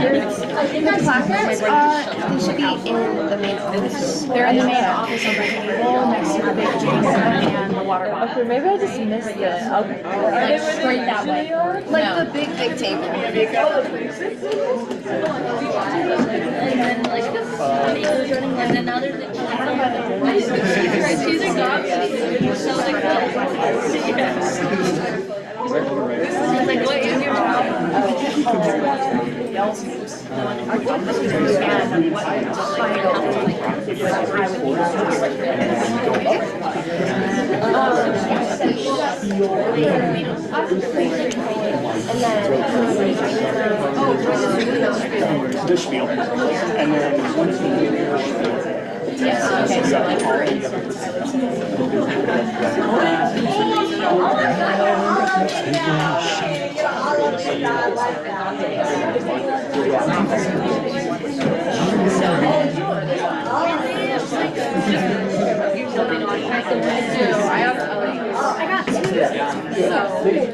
placards, they should be in the main office. They're in the main office on the table next to the big drink and the water bottle. Okay, maybe I just missed it. Okay. Like straight that way. Like No. the big table. And then like the and then now there's like she's a dog. So like like what is your job? The spiel. And then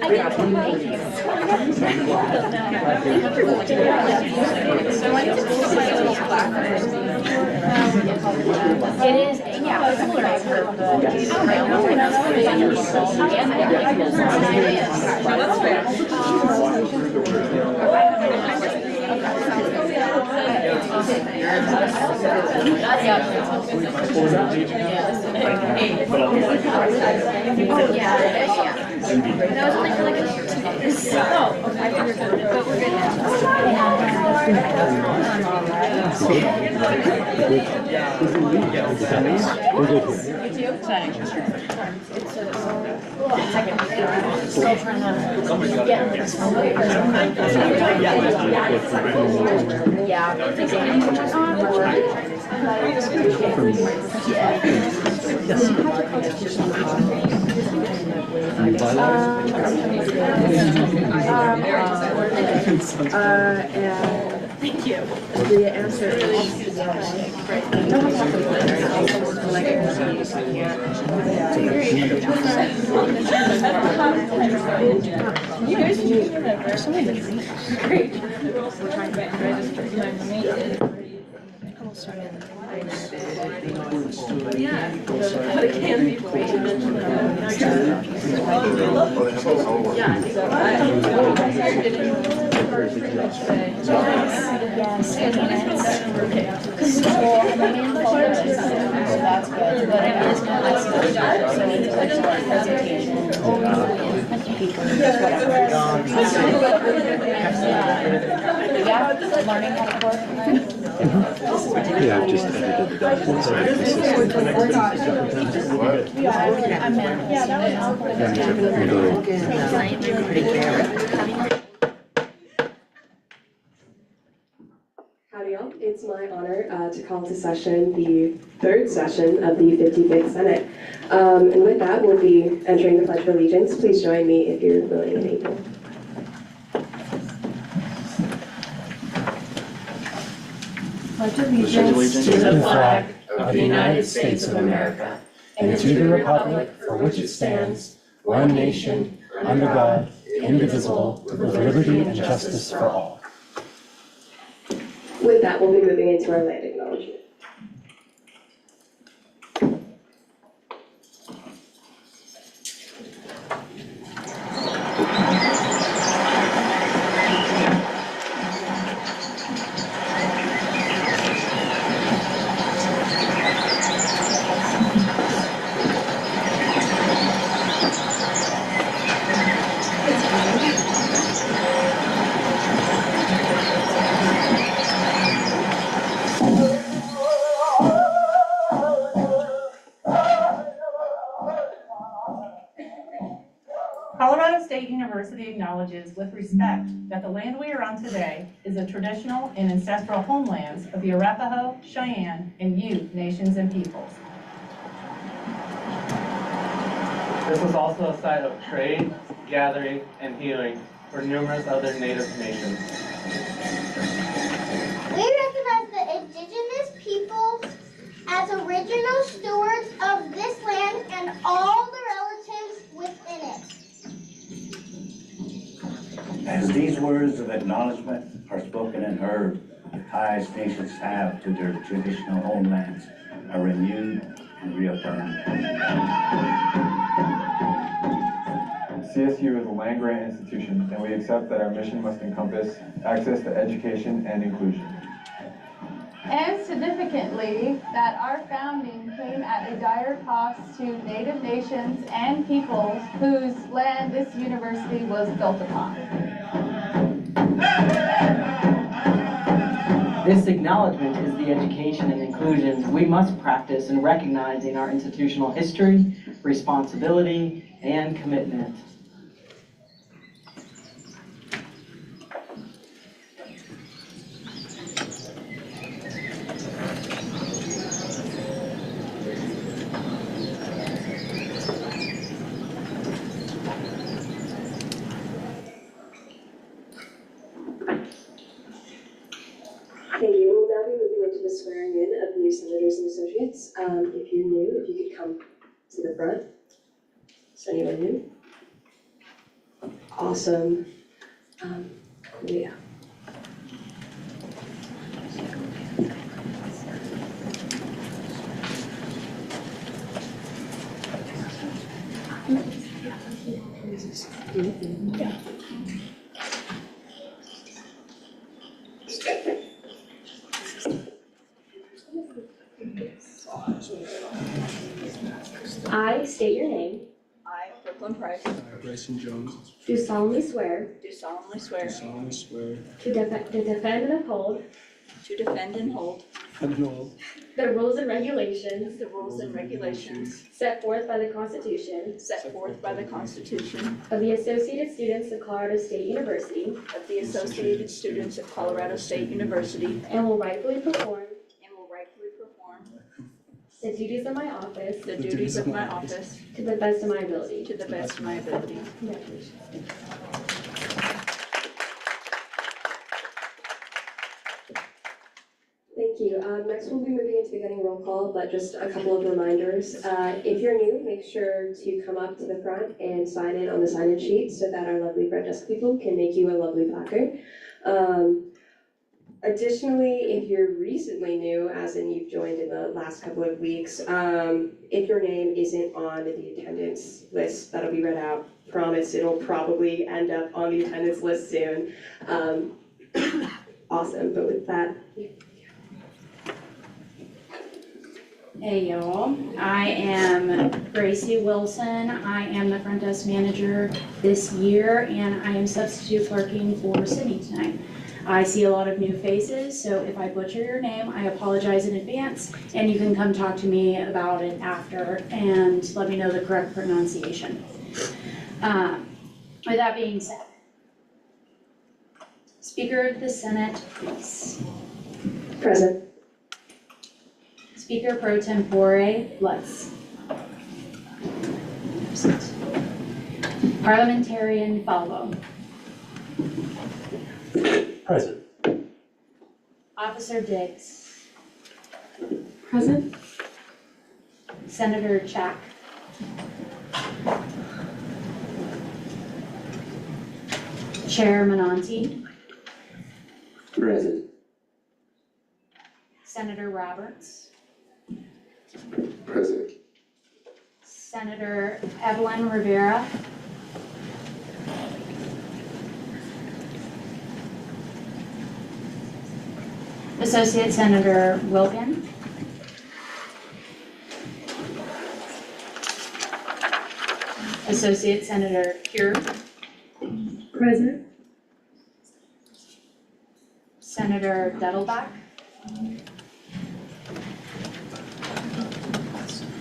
I got two. It is, yeah, it's learning curve. That was only for like 2 days. But we're good Still trying to get Thank you. The answer is you guys should remember some of the great. We're trying to register but it can be that's good, but it is kind of so we need to like start presentation. Yeah, learning how to work. Yeah, I've just edited the documents. Howdy y'all, it's my honor to call to session the third session of the 55th Senate. And with that, we'll be entering the Pledge of Allegiance. Please join me if you're willing and able. Pledge allegiance To the flag of the United States of America, and to the republic for which it stands, one nation, under God, indivisible, with liberty and justice for all. With that, we'll be moving into our land acknowledgement. Colorado State University acknowledges with respect that the land we are on today is the traditional and ancestral homelands of the Arapaho, Cheyenne, and Ute nations and peoples. This is also a site of trade, gathering, and healing for numerous other native nations. We recognize the indigenous peoples as original stewards of this land and all the relatives within it. As these words of acknowledgement are spoken and heard, the ties nations have to their traditional homelands are renewed and reaffirmed. CSU is a land-grant institution, and we accept that our mission must encompass access to education and inclusion. And significantly, that our founding came at a dire cost to Native nations and peoples whose land this university was built upon. This acknowledgement is the education and inclusion we must practice in recognizing our institutional history, responsibility, and commitment. Thank you. We'll now be moving into the swearing in of new senators and associates. If you're new, if you could come to the front. Is anyone new? Awesome. Yeah. Yeah. I state your name. I, Brooklyn Price, Bryson Jones, Do solemnly swear do solemnly swear to defend and uphold to defend and hold the rules and regulations the rules and regulations set forth by the Constitution set forth by the Constitution of the Associated Students of Colorado State University of the Associated Students of Colorado State University and will rightfully perform the duties of my office the duties of my office to the best of my ability. to the best of my ability. Congratulations. Thank you. Next we'll be moving into beginning roll call, but just a couple of reminders. If you're new, make sure to come up to the front and sign in on the sign-in sheet so that our lovely front desk people can make you a lovely placard. Additionally, if you're recently new, as in you've joined in the last couple of weeks, if your name isn't on the attendance list, that'll be read out. Promise it'll probably end up on the attendance list soon. Awesome, but with that. Hey y'all, I am Gracie Wilson. I am the front desk manager this year and I am substitute clerking for Sydney tonight. I see a lot of new faces, so if I butcher your name, I apologize in advance and you can come talk to me about it after and let me know the correct pronunciation. With that being said, Speaker of the Senate, please. Present. Speaker Pro Tempore Lutz. Absent. Parliamentarian Falvo. Present. Officer Diggs. Present. Senator Chack. Chair Menanti. Present. Senator Roberts. Present. Senator Evelyn Rivera. Associate Senator Wilkin. Associate Senator Cure. Present. Senator Dettelbach.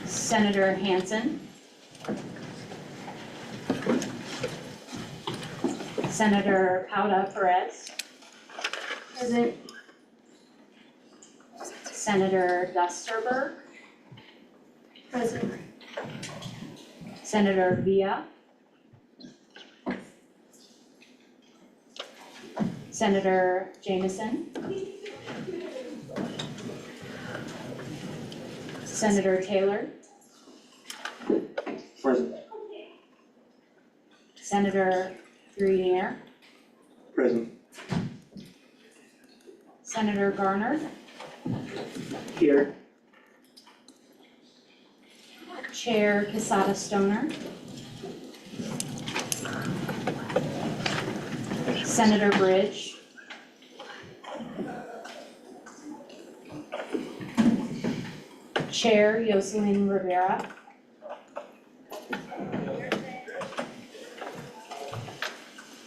Senator Hansen. Senator Pauda Perez. Present. Senator Dusterberg. Present. Senator Villa. Senator Jameson. Senator Taylor. Present. Senator Grenier. Present. Senator Garner, Here. Chair Casada Stoner, Senator Bridge, Chair Yoselin Rivera,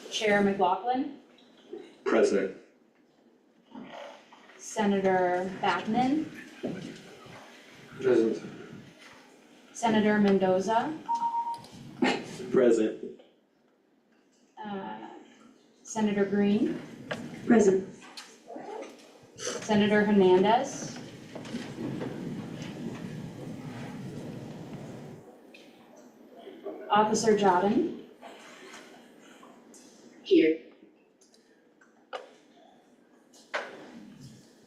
Chair McLaughlin, Present. Senator Backman, Present. Senator Mendoza, Present. Senator Green, Present. Senator Hernandez, Officer Jordan, Here.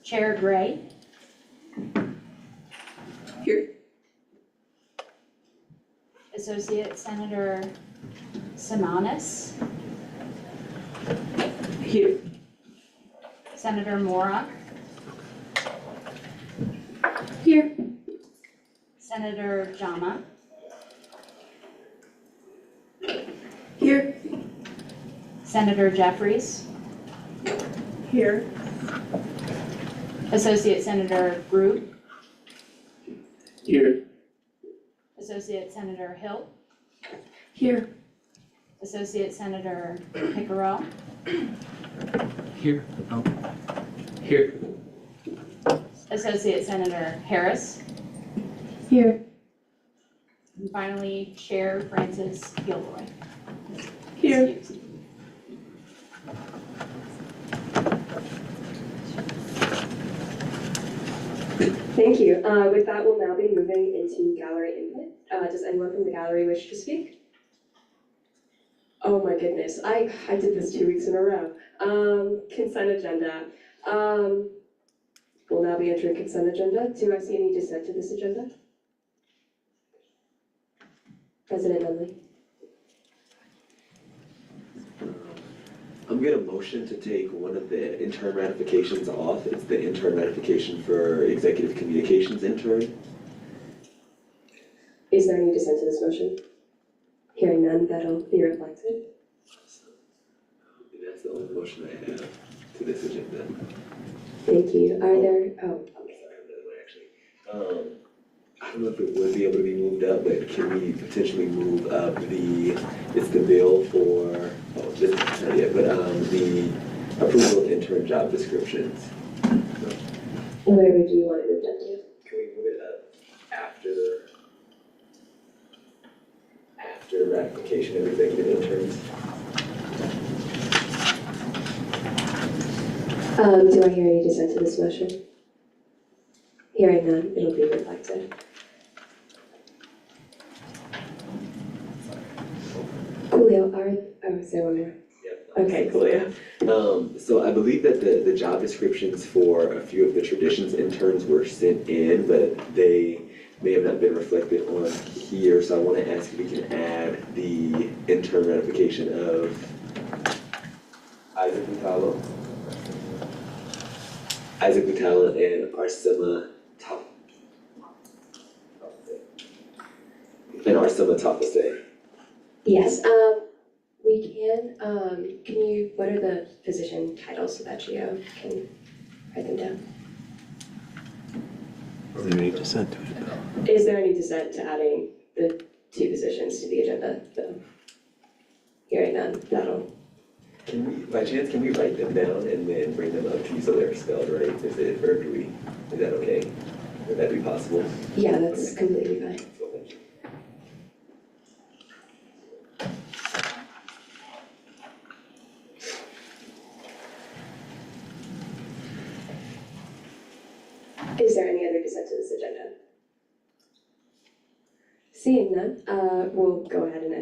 Chair Gray, Here. Associate Senator Simonis, Here. Senator Mora, Here. Senator Jama, Here. Senator Jeffries, Here. Associate Senator Groot, Here. Associate Senator Hill, Here. Associate Senator Pickerel, Here. Oh. Here. Associate Senator Harris, Here. and finally Chair Francis Gilroy. Here. Excused. Thank you. With that, we'll now be moving into gallery input. Does anyone from the gallery wish to speak? Oh my goodness, I did this 2 weeks in a row. Consent agenda. We'll now be entering consent agenda. Do I see any dissent to this agenda? President Nunley. I'm gonna motion to take one of the intern ratifications off. It's the intern ratification for executive communications intern. Is there any dissent to this motion? Hearing none, that'll be reflected. That's the only motion I have to this agenda. Thank you. Are there, oh, okay. Sorry, another one actually. I don't know if it would be able to be moved up, but can we potentially move up it's the bill for, this is not yet, but the approval of intern job descriptions. Whatever do you want it moved up to? Can we move it up after ratification of executive interns? Do I hear any dissent to this motion? Hearing none, it'll be reflected. Coolio, is there one more? Yep. Okay, Coolio. So I believe that the job descriptions for a few of the traditions interns were sent in, but they may have not been reflected on here, so I want to ask if we can add the intern ratification of Isaac Butalo and Arsema Tafase. Yes, we can what are the position titles so that Gio can write them down? Is there any dissent to it though? Is there any dissent to adding the two positions to the agenda, though? Hearing none, that'll. Can we, by chance, can we write them down and then bring them up to you so they're spelled right? Is that okay? Would that be possible? Yeah, that's completely fine. So thank you. Is there any other dissent to this agenda? Seeing none, we'll go ahead and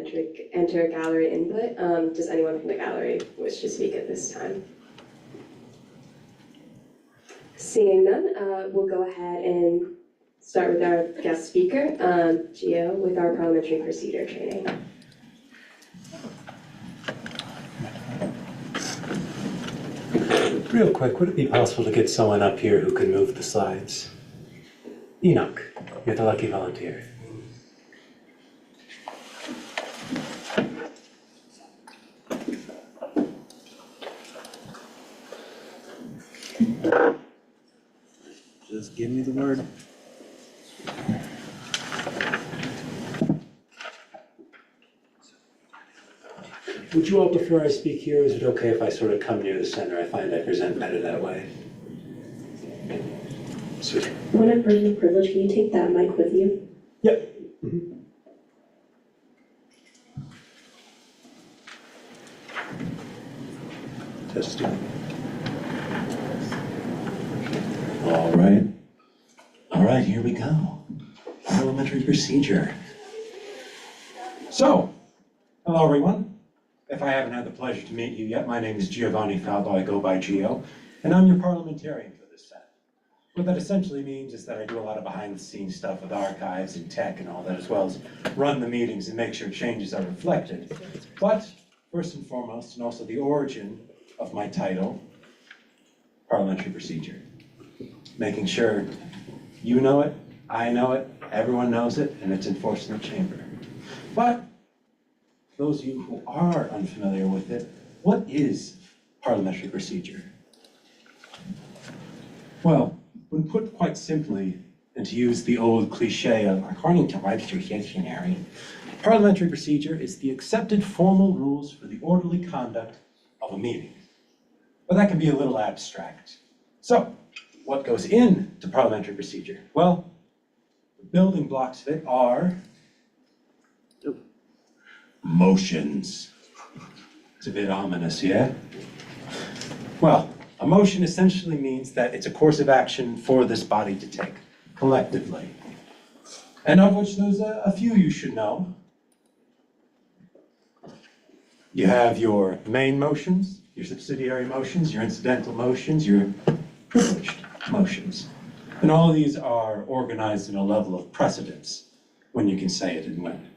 enter gallery input. Does anyone from the gallery wish to speak at this time? Seeing none, we'll go ahead and start with our guest speaker, Gio, with our parliamentary procedure training. Real quick, would it be possible to get someone up here who can move the slides? Enoch, you're the lucky volunteer. Just give me the word. Would you all prefer I speak here, or is it okay if I sort of come near the center? I find I present better that way. Sweet. When I'm person of privilege, can you take that mic with you? Yep. Testing. All right. All right, here we go. Parliamentary procedure. So, hello everyone. If I haven't had the pleasure to meet you yet, my name is Giovanni Falbo, I go by Gio, and I'm your parliamentarian for this Senate. What that essentially means is that I do a lot of behind-the-scenes stuff with archives and tech and all that, as well as run the meetings and make sure changes are reflected. But, first and foremost, and also the origin of my title, parliamentary procedure. Making sure you know it, I know it, everyone knows it, and it's enforced in the chamber. But, those of you who are unfamiliar with it, what is parliamentary procedure? Well, when put quite simply, and to use the old cliche of according to Webster's dictionary, parliamentary procedure is the accepted formal rules for the orderly conduct of a meeting. But that can be a little abstract. So, what goes into parliamentary procedure? Well, the building blocks of it are motions. It's a bit ominous, yeah? Well, a motion essentially means that it's a course of action for this body to take, collectively. And of which there's a few you should know. You have your main motions, your subsidiary motions, your incidental motions, your privileged motions. And all of these are organized in a level of precedence, when you can say it and when.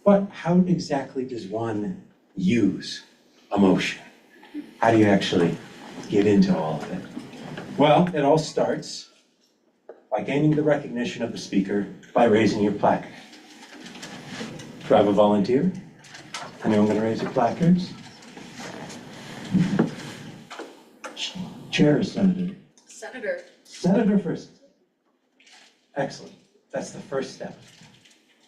But how exactly does one use a motion? How do you actually get into all of it? Well, it all starts by gaining the recognition of the speaker by raising your placard. Do I have a volunteer? Anyone gonna raise your placards? Chair or Senator? Senator. Senator first. Excellent. That's the first step.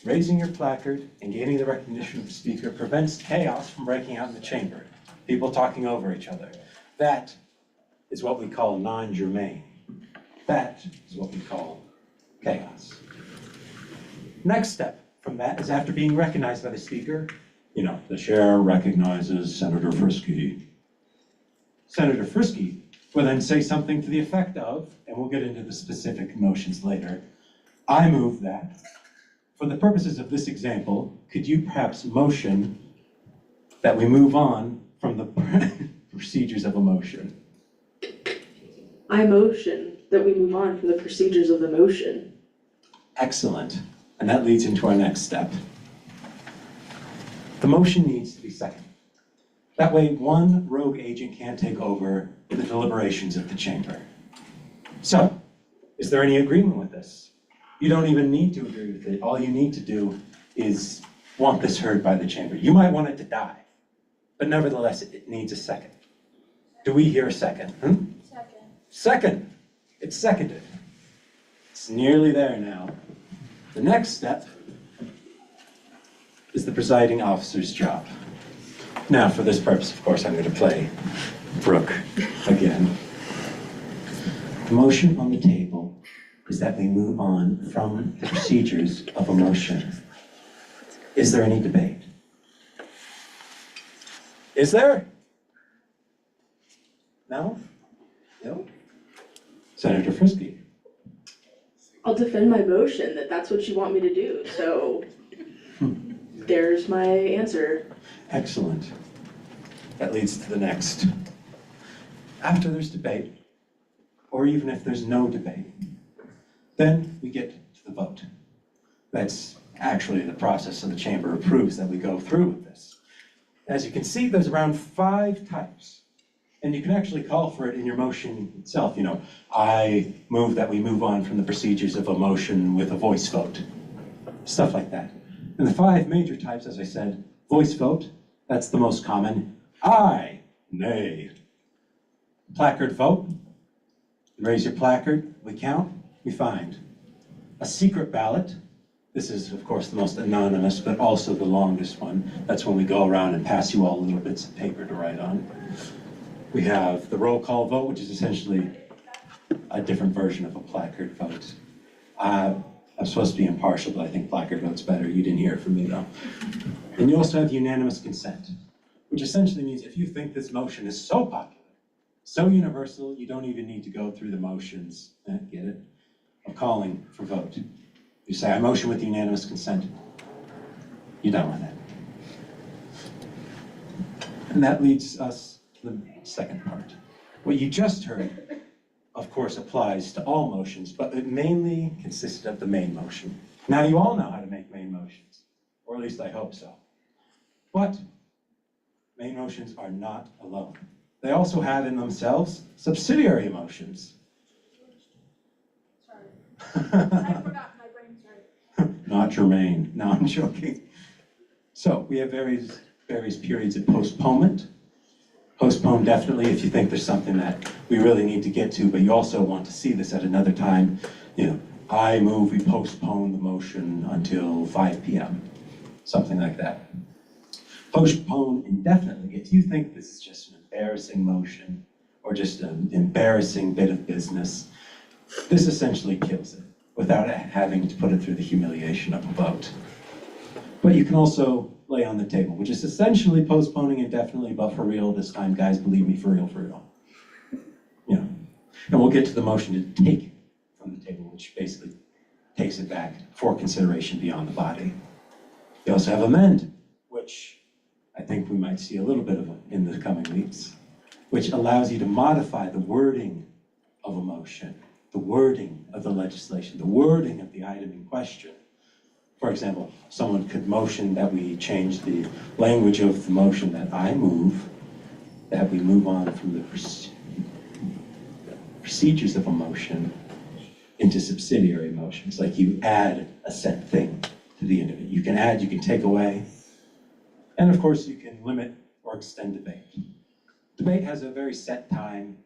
Raising your placard and gaining the recognition of the speaker prevents chaos from breaking out in the chamber. People talking over each other. That is what we call non-germane. That is what we call chaos. Next step from that is after being recognized by the speaker, the chair recognizes Senator Frisky. Senator Frisky will then say something to the effect of, and we'll get into the specific motions later, I move that. For the purposes of this example, could you perhaps motion that we move on from the procedures of a motion? I motion that we move on from the procedures of the motion. Excellent. And that leads into our next step. The motion needs to be seconded. That way, one rogue agent can't take over the deliberations of the chamber. So, is there any agreement with this? You don't even need to agree with it. All you need to do is want this heard by the chamber. You might want it to die, but nevertheless, it needs a second. Do we hear a second? Second. Second. It's seconded. It's nearly there now. The next step is the presiding officer's job. Now, for this purpose, of course, I'm going to play Brooke again. The motion on the table is that we move on from the procedures of a motion. Is there any debate? Is there? No? No? Senator Frisky. I'll defend my motion that that's what you want me to do, so there's my answer. Excellent. That leads to the next. After there's debate, or even if there's no debate, then we get to the vote. That's actually the process so the chamber approves that we go through with this. As you can see, there's around 5 types And you can actually call for it in your motion itself, I move that we move on from the procedures of a motion with a voice vote, stuff like that. And the 5 major types, as I said, voice vote, that's the most common. Aye, nay. Placard vote, raise your placard, we count, we find. A secret ballot, this is of course the most anonymous, but also the longest one. That's when we go around and pass you all little bits of paper to write on. We have the roll call vote, which is essentially a different version of a placard vote. I'm supposed to be impartial, but I think placard vote's better. You didn't hear it from me though. And you also have unanimous consent, which essentially means if you think this motion is so popular, so universal, you don't even need to go through the motions, get it, of calling for vote. You say, I motion with unanimous consent. You're done with it. And that leads us to the second part. What you just heard, of course, applies to all motions, but it mainly consisted of the main motion. Now you all know how to make main motions, or at least I hope so. But main motions are not alone. They also have in themselves subsidiary motions. I forgot, my brain started. Not germane. No, I'm joking. So we have various periods of postponement. Postpone definitely if you think there's something that we really need to get to, but you also want to see this at another time. I move we postpone the motion until 5 p.m. Something like that. Postpone indefinitely if you think this is just an embarrassing motion or just an embarrassing bit of business. This essentially kills it without having to put it through the humiliation of a vote. But you can also lay on the table, which is essentially postponing indefinitely, but for real this time, guys, believe me, for real, for real. And we'll get to the motion to take from the table, which basically takes it back for consideration beyond the body. You also have amend, which I think we might see a little bit of in the coming weeks, which allows you to modify the wording of a motion, the wording of the legislation, the wording of the item in question. For example, someone could motion that we change the language of the motion that I move, that we move on from the procedures of a motion into subsidiary motions, like you add a set thing to the end of it. You can add, you can take away, and of course you can limit or extend debate. Debate has a very set time,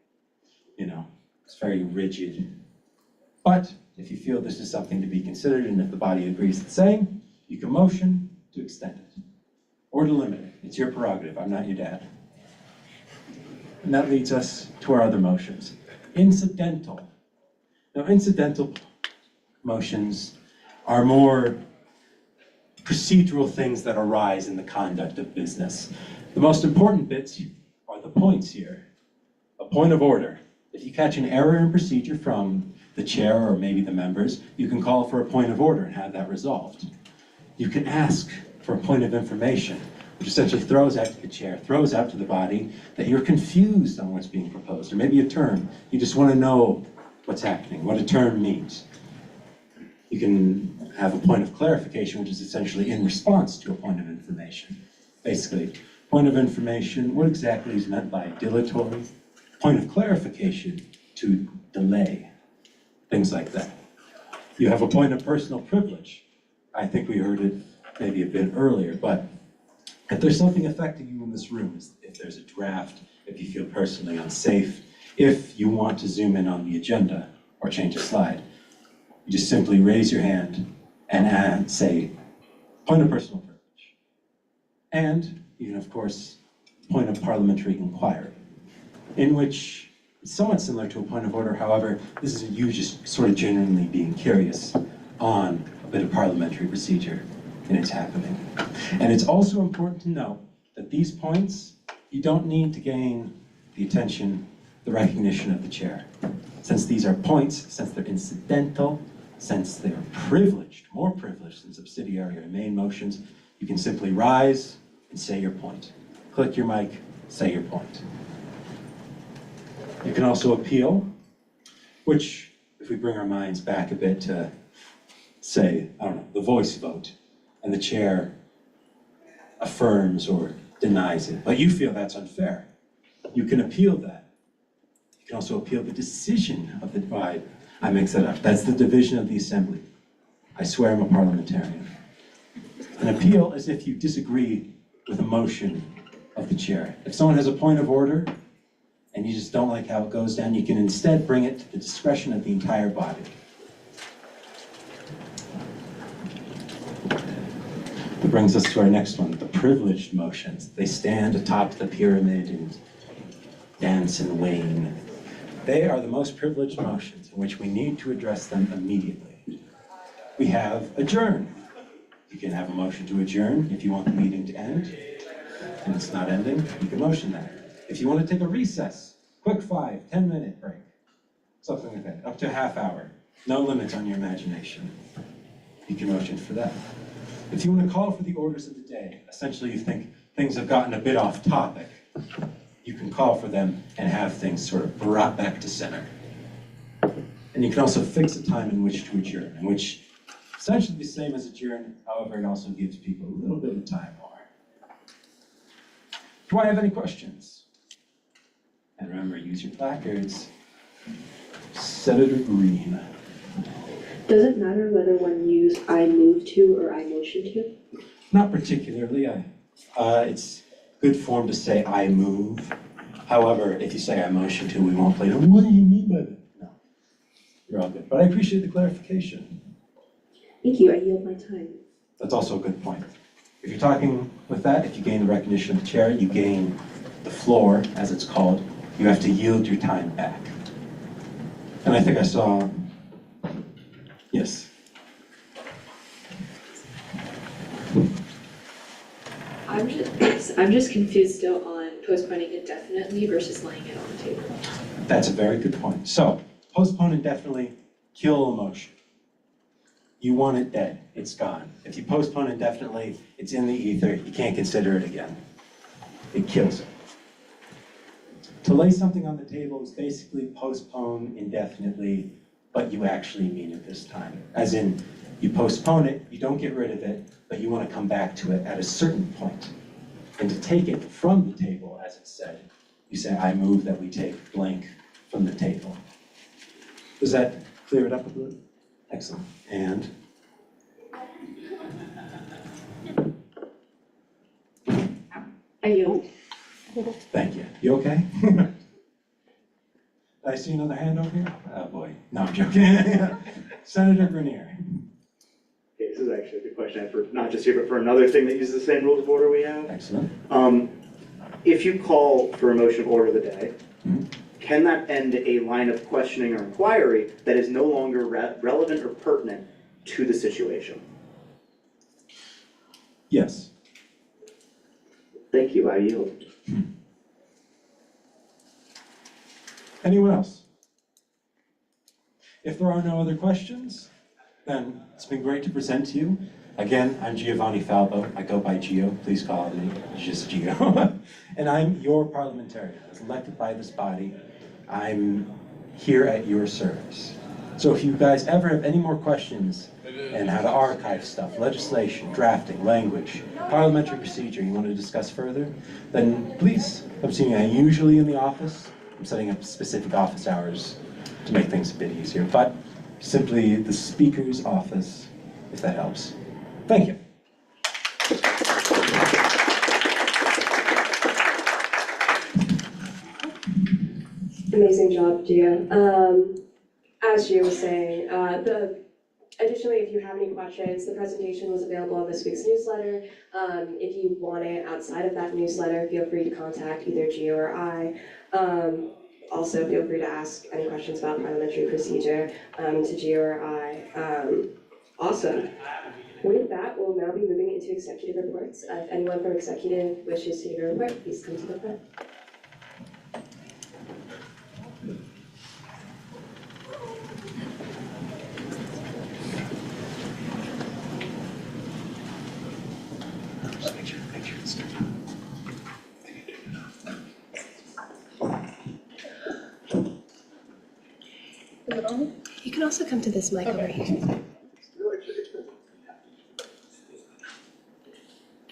it's very rigid. But if you feel this is something to be considered and if the body agrees the same, you can motion to extend it or to limit it. It's your prerogative, I'm not your dad. And that leads us to our other motions. Incidental. Now, incidental motions are more procedural things that arise in the conduct of business. The most important bits are the points here. A point of order. If you catch an error in procedure from the chair or maybe the members, you can call for a point of order and have that resolved. You can ask for a point of information, which essentially throws out to the chair, throws out to the body that you're confused on what's being proposed, or maybe a term. You just want to know what's happening, what a term means. You can have a point of clarification, which is essentially in response to a point of information. Basically, point of information, what exactly is meant by dilatory? Point of clarification, to delay, things like that. You have a point of personal privilege. I think we heard it maybe a bit earlier, but if there's something affecting you in this room, if there's a draft, if you feel personally unsafe, if you want to zoom in on the agenda or change a slide, you just simply raise your hand and say, point of personal privilege. And you can, of course, point of parliamentary inquiry, in which it's somewhat similar to a point of order. However, this is you just sort of genuinely being curious on a bit of parliamentary procedure and it's happening. And it's also important to note that these points, you don't need to gain the attention, the recognition of the chair. Since these are points, since they're incidental, since they're privileged, more privileged than subsidiary or main motions, you can simply rise and say your point. Click your mic, say your point. You can also appeal, which, if we bring our minds back a bit to, say, I don't know, the voice vote, and the chair affirms or denies it, but you feel that's unfair. You can appeal that. You can also appeal the decision of the, I mix that up. That's the division of the assembly. I swear I'm a parliamentarian. An appeal is if you disagree with a motion of the chair. If someone has a point of order and you just don't like how it goes down, you can instead bring it to the discretion of the entire body. That brings us to our next one, the privileged motions. They stand atop the pyramid and dance and wane. They are the most privileged motions in which we need to address them immediately. We have adjourn. You can have a motion to adjourn if you want the meeting to end, and it's not ending, you can motion that. If you want to take a recess, quick 5-10-minute break, something like that, up to a half hour, no limits on your imagination. You can motion for that. If you want to call for the orders of the day, essentially you think things have gotten a bit off topic, you can call for them and have things sort of brought back to center. And you can also fix a time in which to adjourn, in which essentially the same as adjourn, however, it also gives people a little bit of time more. Do I have any questions? And remember, use your placards. Senator Green. Does it matter whether one use I move to or I motion to? Not particularly. It's good form to say I move. However, if you say I motion to, we won't play it. What do you mean by that? No, you're all good. But I appreciate the clarification. Thank you, I yield my time. That's also a good point. If you're talking with that, if you gain the recognition of the chair, you gain the floor, as it's called. You have to yield your time back. And I think I saw, yes. I'm just confused still on postponing indefinitely versus laying it on the table. That's a very good point. So, postpone indefinitely, kill a motion. You want it dead, it's gone. If you postpone indefinitely, it's in the ether, you can't consider it again. It kills it. To lay something on the table is basically postpone indefinitely, but you actually mean it this time. As in, you postpone it, you don't get rid of it, but you want to come back to it at a certain point. And to take it from the table, as it said, you say, I move that we take blank from the table. Does that clear it up a bit? Excellent. And? I yield. Thank you. You okay? I see another hand over here? Oh boy, no, I'm joking. Senator Grenier. Okay, this is actually a good question for not just here, but for another thing that uses the same rules of order we have. Excellent. If you call for a motion of order of the day, can that end a line of questioning or inquiry that is no longer relevant or pertinent to the situation? Yes. Thank you, I yield. Anyone else? If there are no other questions, then it's been great to present to you. Again, I'm Giovanni Falbo. I go by Gio. Please call me just Gio. And I'm your parliamentarian. I was elected by this body. I'm here at your service. So if you guys ever have any more questions and how to archive stuff, legislation, drafting, language, parliamentary procedure you want to discuss further, then please come see me. I'm usually in the office. I'm setting up specific office hours to make things a bit easier, but simply the speaker's office, if that helps. Thank you. Amazing job, Gio. As Gio was saying, additionally, if you have any questions, the presentation was available on this week's newsletter. If you want it outside of that newsletter, feel free to contact either Gio or I. Also, feel free to ask any questions about parliamentary procedure to Gio or I. Awesome. With that, we'll now be moving into executive reports. If anyone from executive wishes to give a report, please come to the front. You can also come to this mic over here.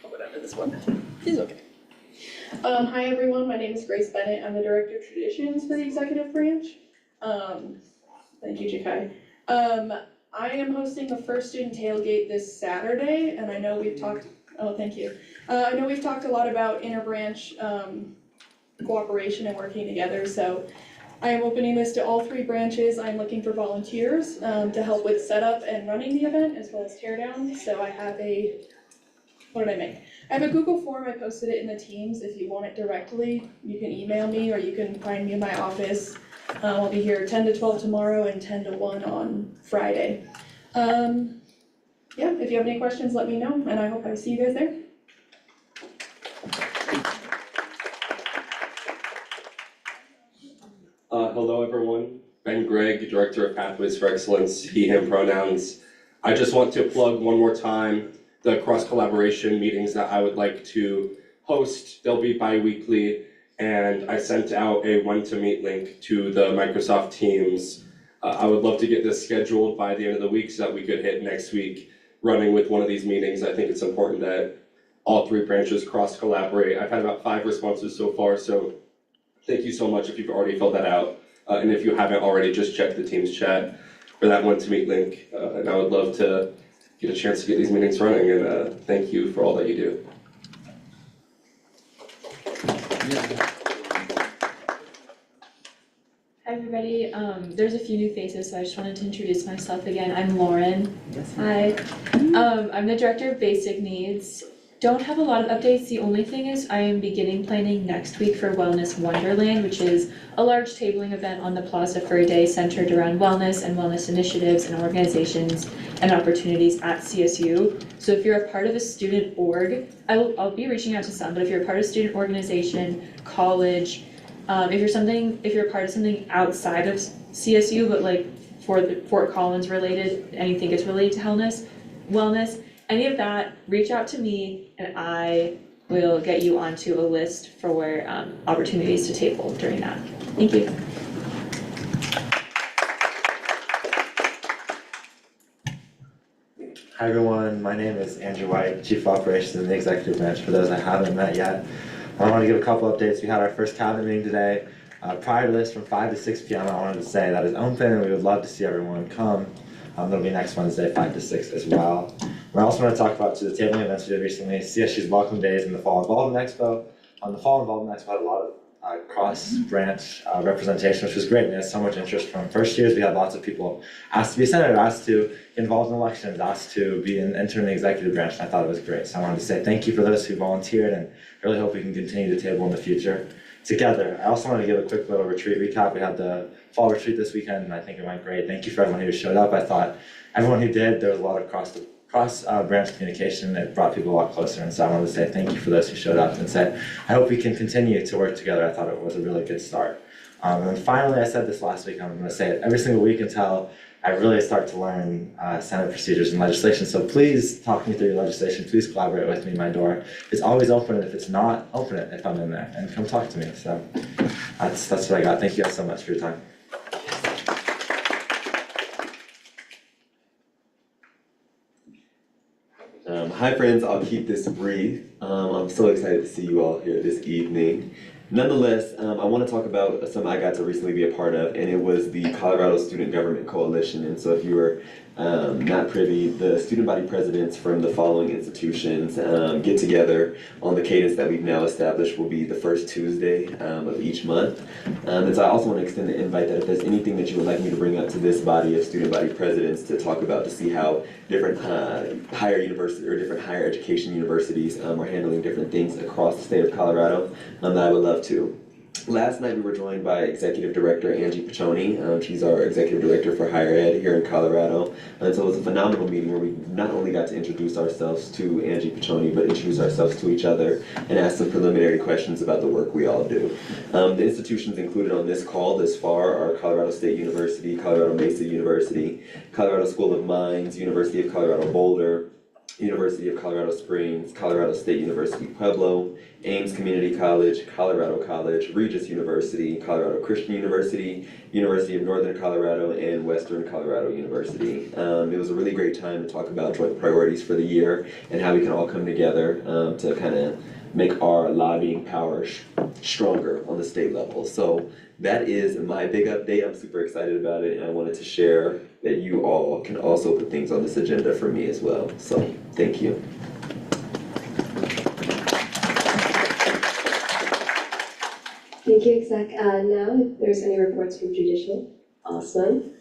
Whatever, this one is okay. Hi everyone, my name is Grace Bennett. I'm the Director of Traditions for the Executive Branch. Thank you, Jakai. I am hosting the first student tailgate this Saturday, and I know we've talked, thank you. I know we've talked a lot about inter-branch cooperation and working together, so I am opening this to all 3 branches. I'm looking for volunteers to help with setup and running the event, as well as teardown. So I have what did I make? I have a Google form. I posted it in the Teams. If you want it directly, you can email me, or you can find me in my office. I'll be here 10 to 12 tomorrow and 10 to 1 on Friday. Yeah, if you have any questions, let me know, and I hope I see you guys there. Hello everyone, Ben Gregg, Director of Pathways for Excellence, he, him pronouns. I just want to plug one more time the cross-collaboration meetings that I would like to host. They'll be bi-weekly, and I sent out a when-to-meet link to the Microsoft Teams. I would love to get this scheduled by the end of the week so that we could hit next week running with one of these meetings. I think it's important that all 3 branches cross-collaborate. I've had about 5 responses so far, so thank you so much if you've already filled that out. And if you haven't already, just check the Teams chat for that when-to-meet link. And I would love to get a chance to get these meetings running, and thank you for all that you do. Hi everybody, there's a few new faces, so I just wanted to introduce myself again. I'm Lauren. Hi. I'm the Director of Basic Needs. Don't have a lot of updates. The only thing is I am beginning planning next week for Wellness Wonderland, which is a large tabling event on the plaza for a day centered around wellness and wellness initiatives and organizations and opportunities at CSU. So if you're a part of a student org, I'll be reaching out to some, but if you're a part of a student organization, college, if you're a part of something outside of CSU, but like for the Fort Collins related, anything that's related to wellness, any of that, reach out to me and I will get you onto a list for opportunities to table during that. Thank you. Hi everyone, my name is Andrew White, Chief of Operations in the Executive Branch. For those I haven't met yet, I want to give a couple updates. We had our first cabinet meeting today. Prior to this, from 5 to 6 p.m., I wanted to say that is open and we would love to see everyone come. That'll be next Wednesday, 5 to 6 as well. We also want to talk about the tabling events we did recently, CSU's Welcome Days and the Fall Involvement Expo. The Fall Involvement Expo had a lot of cross-branch representation, which was great. We had so much interest from first years. We had lots of people asked to be a senator, asked to get involved in elections, asked to be an intern in the executive branch, and I thought it was great. So I wanted to say thank you for those who volunteered, and really hope we can continue to table in the future together. I also want to give a quick little retreat recap. We had the fall retreat this weekend, and I think it went great. Thank you for everyone who showed up. I thought everyone who did, there was a lot of cross-branch communication that brought people a lot closer, and so I wanted to say thank you for those who showed up and say, I hope we can continue to work together. I thought it was a really good start. And then finally, I said this last week, I'm going to say it every single week until I really start to learn Senate procedures and legislation. So please talk me through your legislation. Please collaborate with me. My door is always open, and if it's not, open it if I'm in there, and come talk to me. So that's what I got. Thank you guys so much for your time. Hi friends, I'll keep this brief. I'm so excited to see you all here this evening. Nonetheless, I want to talk about something I got to recently be a part of, and it was the Colorado Student Government Coalition. And so if you were not privy, the student body presidents from the following institutions get together on the cadence that we've now established will be the first Tuesday of each month. And so I also want to extend the invite that if there's anything that you would like me to bring up to this body of student body presidents to talk about, to see how different higher university or different higher education universities are handling different things across the state of Colorado, that I would love to. Last night we were joined by Executive Director Angie Piccioni. She's our Executive Director for Higher Ed here in Colorado. And so it was a phenomenal meeting where we not only got to introduce ourselves to Angie Piccioni, but introduce ourselves to each other and ask some preliminary questions about the work we all do. The institutions included on this call thus far are Colorado State University, Colorado Mesa University, Colorado School of Mines, University of Colorado Boulder, University of Colorado Springs, Colorado State University Pueblo, Ames Community College, Colorado College, Regis University, Colorado Christian University, University of Northern Colorado, and Western Colorado University. It was a really great time to talk about joint priorities for the year and how we can all come together to kind of make our lobbying power stronger on the state level. So that is my big update. I'm super excited about it, and I wanted to share that you all can also put things on this agenda for me as well. So thank you. Thank you, Exec. Now, if there's any reports from judicial, awesome.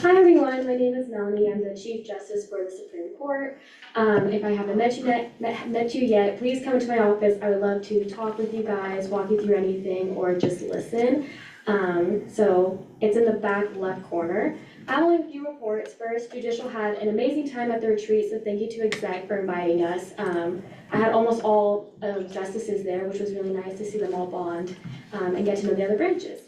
Hi everyone, my name is Melanie. I'm the Chief Justice for the Supreme Court. If I haven't met you yet, please come to my office. I would love to talk with you guys, walk you through anything, or just listen. So it's in the back left corner. I have only a few reports. First, Judicial had an amazing time at the retreat, so thank you to Exec for inviting us. I had almost all justices there, which was really nice to see them all bond and get to know the other branches.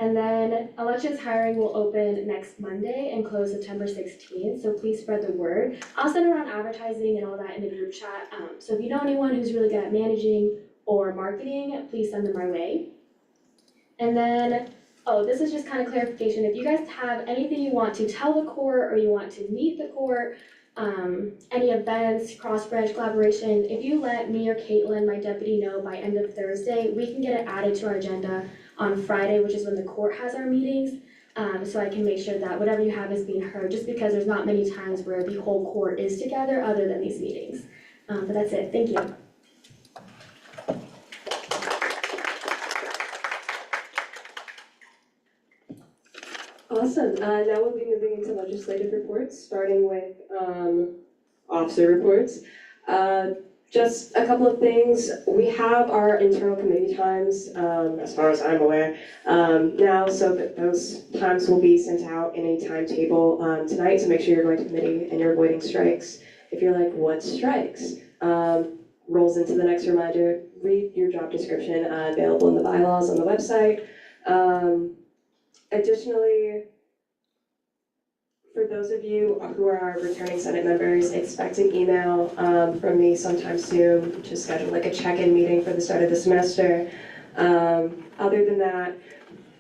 And then elections hiring will open next Monday and close September 16th, so please spread the word. I'll send around advertising and all that in the group chat, so if you know anyone who's really good at managing or marketing, please send them my way. And then, this is just kind of clarification. If you guys have anything you want to tell the court or you want to meet the court, any events, cross-branch collaboration, if you let me or Caitlin, my deputy, know by end of Thursday, we can get it added to our agenda on Friday, which is when the court has our meetings, so I can make sure that whatever you have is being heard, just because there's not many times where the whole court is together other than these meetings. But that's it, thank you. Awesome, now we'll be moving into legislative reports, starting with officer reports. Just a couple of things. We have our internal committee times, as far as I'm aware, now, so that those times will be sent out in a timetable tonight, so make sure you're going to committee and you're avoiding strikes. If you're like, what strikes? Rolls into the next reminder, read your job description, available in the bylaws on the website. Additionally, for those of you who are returning Senate members, expect an email from me sometime soon to schedule like a check-in meeting for the start of the semester. Other than that,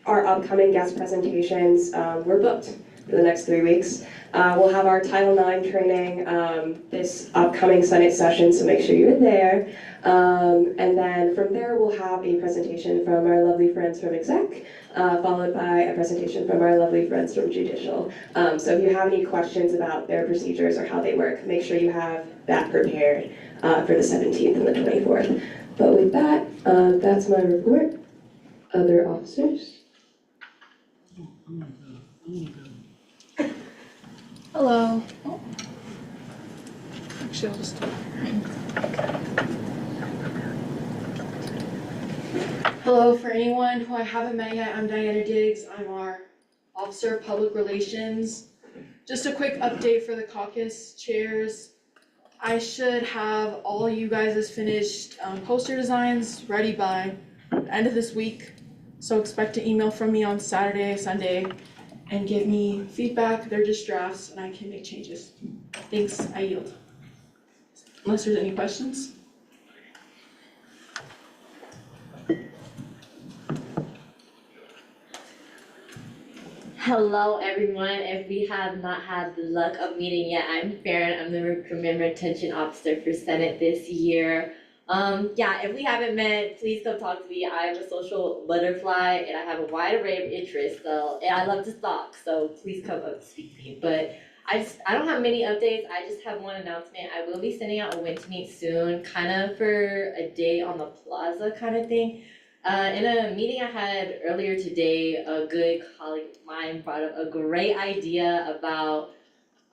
our upcoming guest presentations, we're booked for the next 3 weeks. We'll have our Title IX training this upcoming Senate session, so make sure you're there. And then from there, we'll have a presentation from our lovely friends from Exec, followed by a presentation from our lovely friends from Judicial. So if you have any questions about their procedures or how they work, make sure you have that prepared for the 17th and the 24th. But with that, that's my report. Other officers? Hello. Actually, I'll just do it. Hello, for anyone who I haven't met yet, I'm Diana Diggs. I'm our Officer of Public Relations. Just a quick update for the caucus chairs. I should have all you guys' finished poster designs ready by the end of this week. So expect an email from me on Saturday, Sunday, and give me feedback. They're just drafts and I can make changes. Thanks, I yield. Unless there's any questions. Hello everyone, if we have not had the luck of meeting yet, I'm Farron, I'm the Recruitment Retention Officer for Senate this year. If we haven't met, please come talk to me. I'm a social butterfly and I have a wide array of interests, and I love to talk, so please come up and speak to me. But I don't have many updates, I just have one announcement. I will be sending out a win to meet soon, kind of for a day on the plaza kind of thing. In a meeting I had earlier today, a good colleague of mine brought up a great idea about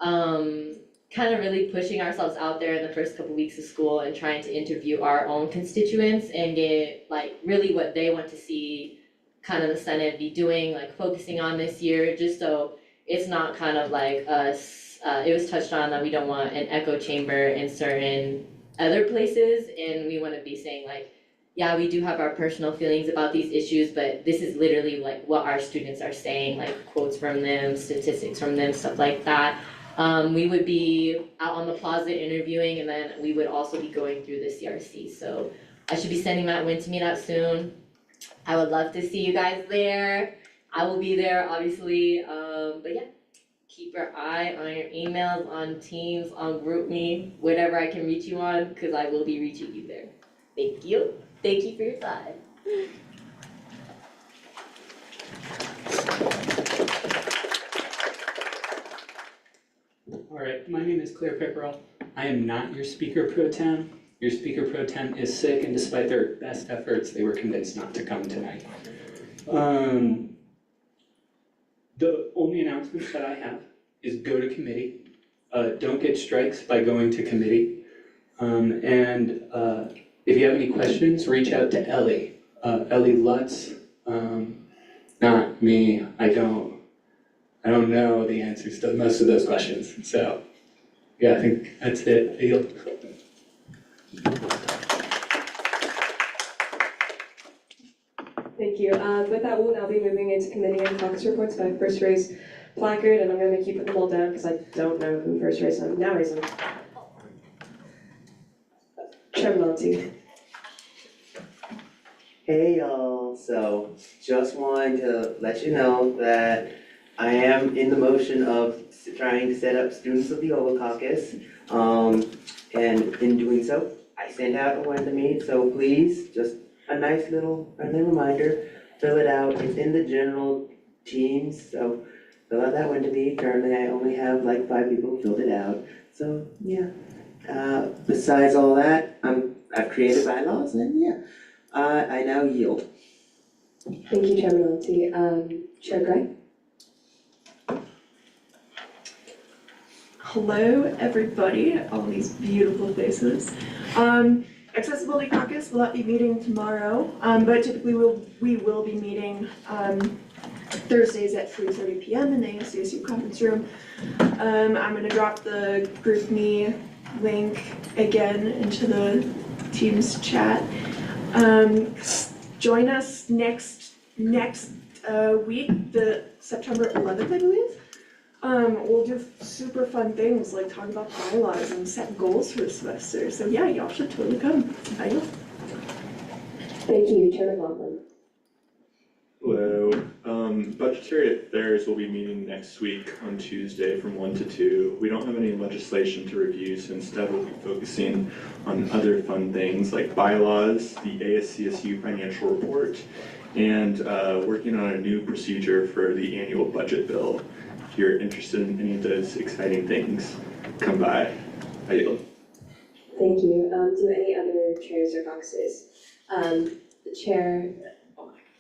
kind of really pushing ourselves out there in the first couple weeks of school and trying to interview our own constituents and get like really what they want to see kind of the Senate be doing, like focusing on this year, just so it's not kind of like us, it was touched on that we don't want an echo chamber in certain other places, and we want to be saying like, yeah, we do have our personal feelings about these issues, but this is literally like what our students are saying, like quotes from them, statistics from them, stuff like that. We would be out on the plaza interviewing, and then we would also be going through the CRC. So I should be sending that win to meet out soon. I would love to see you guys there. I will be there, obviously, but yeah. Keep your eye on your emails, on Teams, on GroupMe, whatever I can reach you on, because I will be reaching you there. Thank you. Thank you for your time. All right, my name is Claire Pepperell. I am not your speaker pro tem. Your speaker pro tem is sick, and despite their best efforts, they were convinced not to come tonight. The only announcement that I have is go to committee. Don't get strikes by going to committee. If you have any questions, reach out to Ellie. Ellie Lutz, not me. I don't know the answers to most of those questions. So, yeah, I think that's it. I yield. Thank you. With that, we'll now be moving into committee and caucus reports by first race placard, and I'm gonna make you put them all down because I don't know who first race them. Now raise them. Chair Monty. Hey y'all, so just wanted to let you know that I am in the motion of trying to set up Students of the Oval Caucus. And in doing so, I sent out a one to me, so please, just a nice little friendly reminder, fill it out. It's in the general Teams, so fill out that one to me. Currently, I only have like 5 people who filled it out, so yeah. Besides all that, I've created bylaws, and yeah, I now yield. Thank you, Chairman Monty. Chair Gray. Hello, everybody, all these beautiful faces. Accessibility Caucus will not be meeting tomorrow, but typically we will be meeting Thursdays at 3:30 p.m. in the ASCSU conference room. I'm gonna drop the GroupMe link again into the Teams chat. Join us next week, the September 11th, I believe. We'll do super fun things like talk about bylaws and set goals for the semester. So yeah, y'all should totally come. I know. Thank you, Chair McLaughlin. Hello. Budgetary Affairs will be meeting next week on Tuesday from 1 to 2. We don't have any legislation to review, so instead we'll be focusing on other fun things like bylaws, the ASCSU financial report, and working on a new procedure for the annual budget bill. If you're interested in any of those exciting things, come by. I yield. Thank you. Do any other chairs or caucuses? The chair,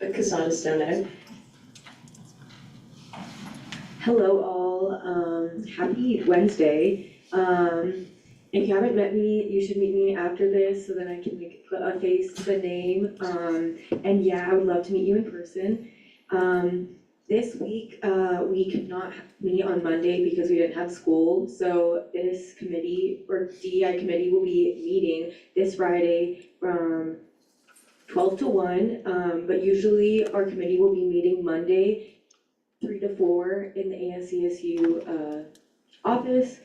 Casada Stonehead. Hello all, happy Wednesday. If you haven't met me, you should meet me after this so that I can put a face to the name. And yeah, I would love to meet you in person. This week, we could not meet on Monday because we didn't have school. So this committee, or DEI committee, will be meeting this Friday from 12 to 1. But usually our committee will be meeting Monday 3 to 4 in the ASCSU office.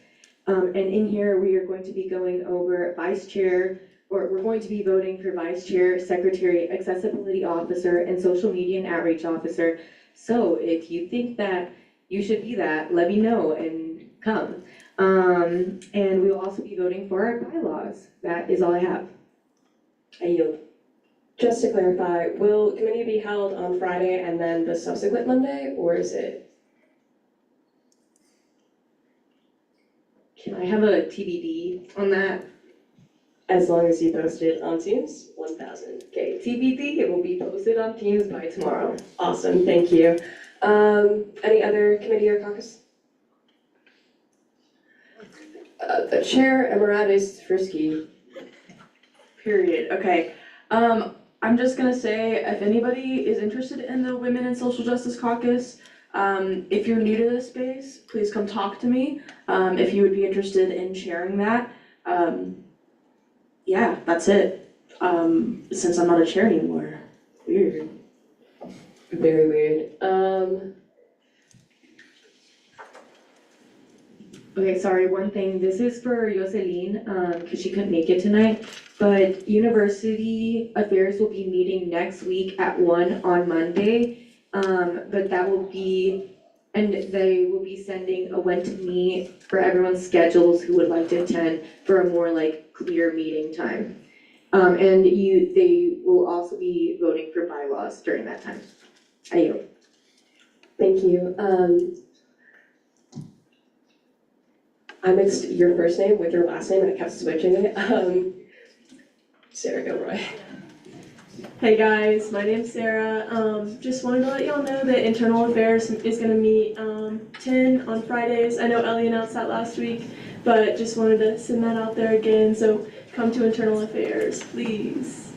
And in here, we are going to be going over vice chair, or we're going to be voting for vice chair, secretary, accessibility officer, and social media and outreach officer. So if you think that you should be that, let me know and come. And we will also be voting for our bylaws. That is all I have. I yield. Just to clarify, will committee be held on Friday and then the subsequent Monday, or is it? Can I have a TBD on that? As long as you post it on Teams, 1,000. Okay, TBD, it will be posted on Teams by tomorrow. Awesome, thank you. Any other committee or caucus? The chair, Emeritus Frisky. Period. Okay. I'm just gonna say, if anybody is interested in the Women in Social Justice Caucus, if you're new to this space, please come talk to me. If you would be interested in sharing that. Yeah, that's it. Since I'm not a chair anymore. Weird. Very weird. Okay, sorry, one thing, this is for Jocelyn, because she couldn't make it tonight, but University Affairs will be meeting next week at 1 on Monday, But that will be, and they will be sending a when to meet for everyone's schedules who would like to attend for a more like clear meeting time. And they will also be voting for bylaws during that time. I yield. Thank you. I mixed your first name with your last name and I kept switching it. Sarah Gilroy. Hey guys, my name's Sarah. Just wanted to let y'all know that Internal Affairs is gonna meet 10 on Fridays. I know Ellie announced that last week, but just wanted to send that out there again, so come to Internal Affairs, please.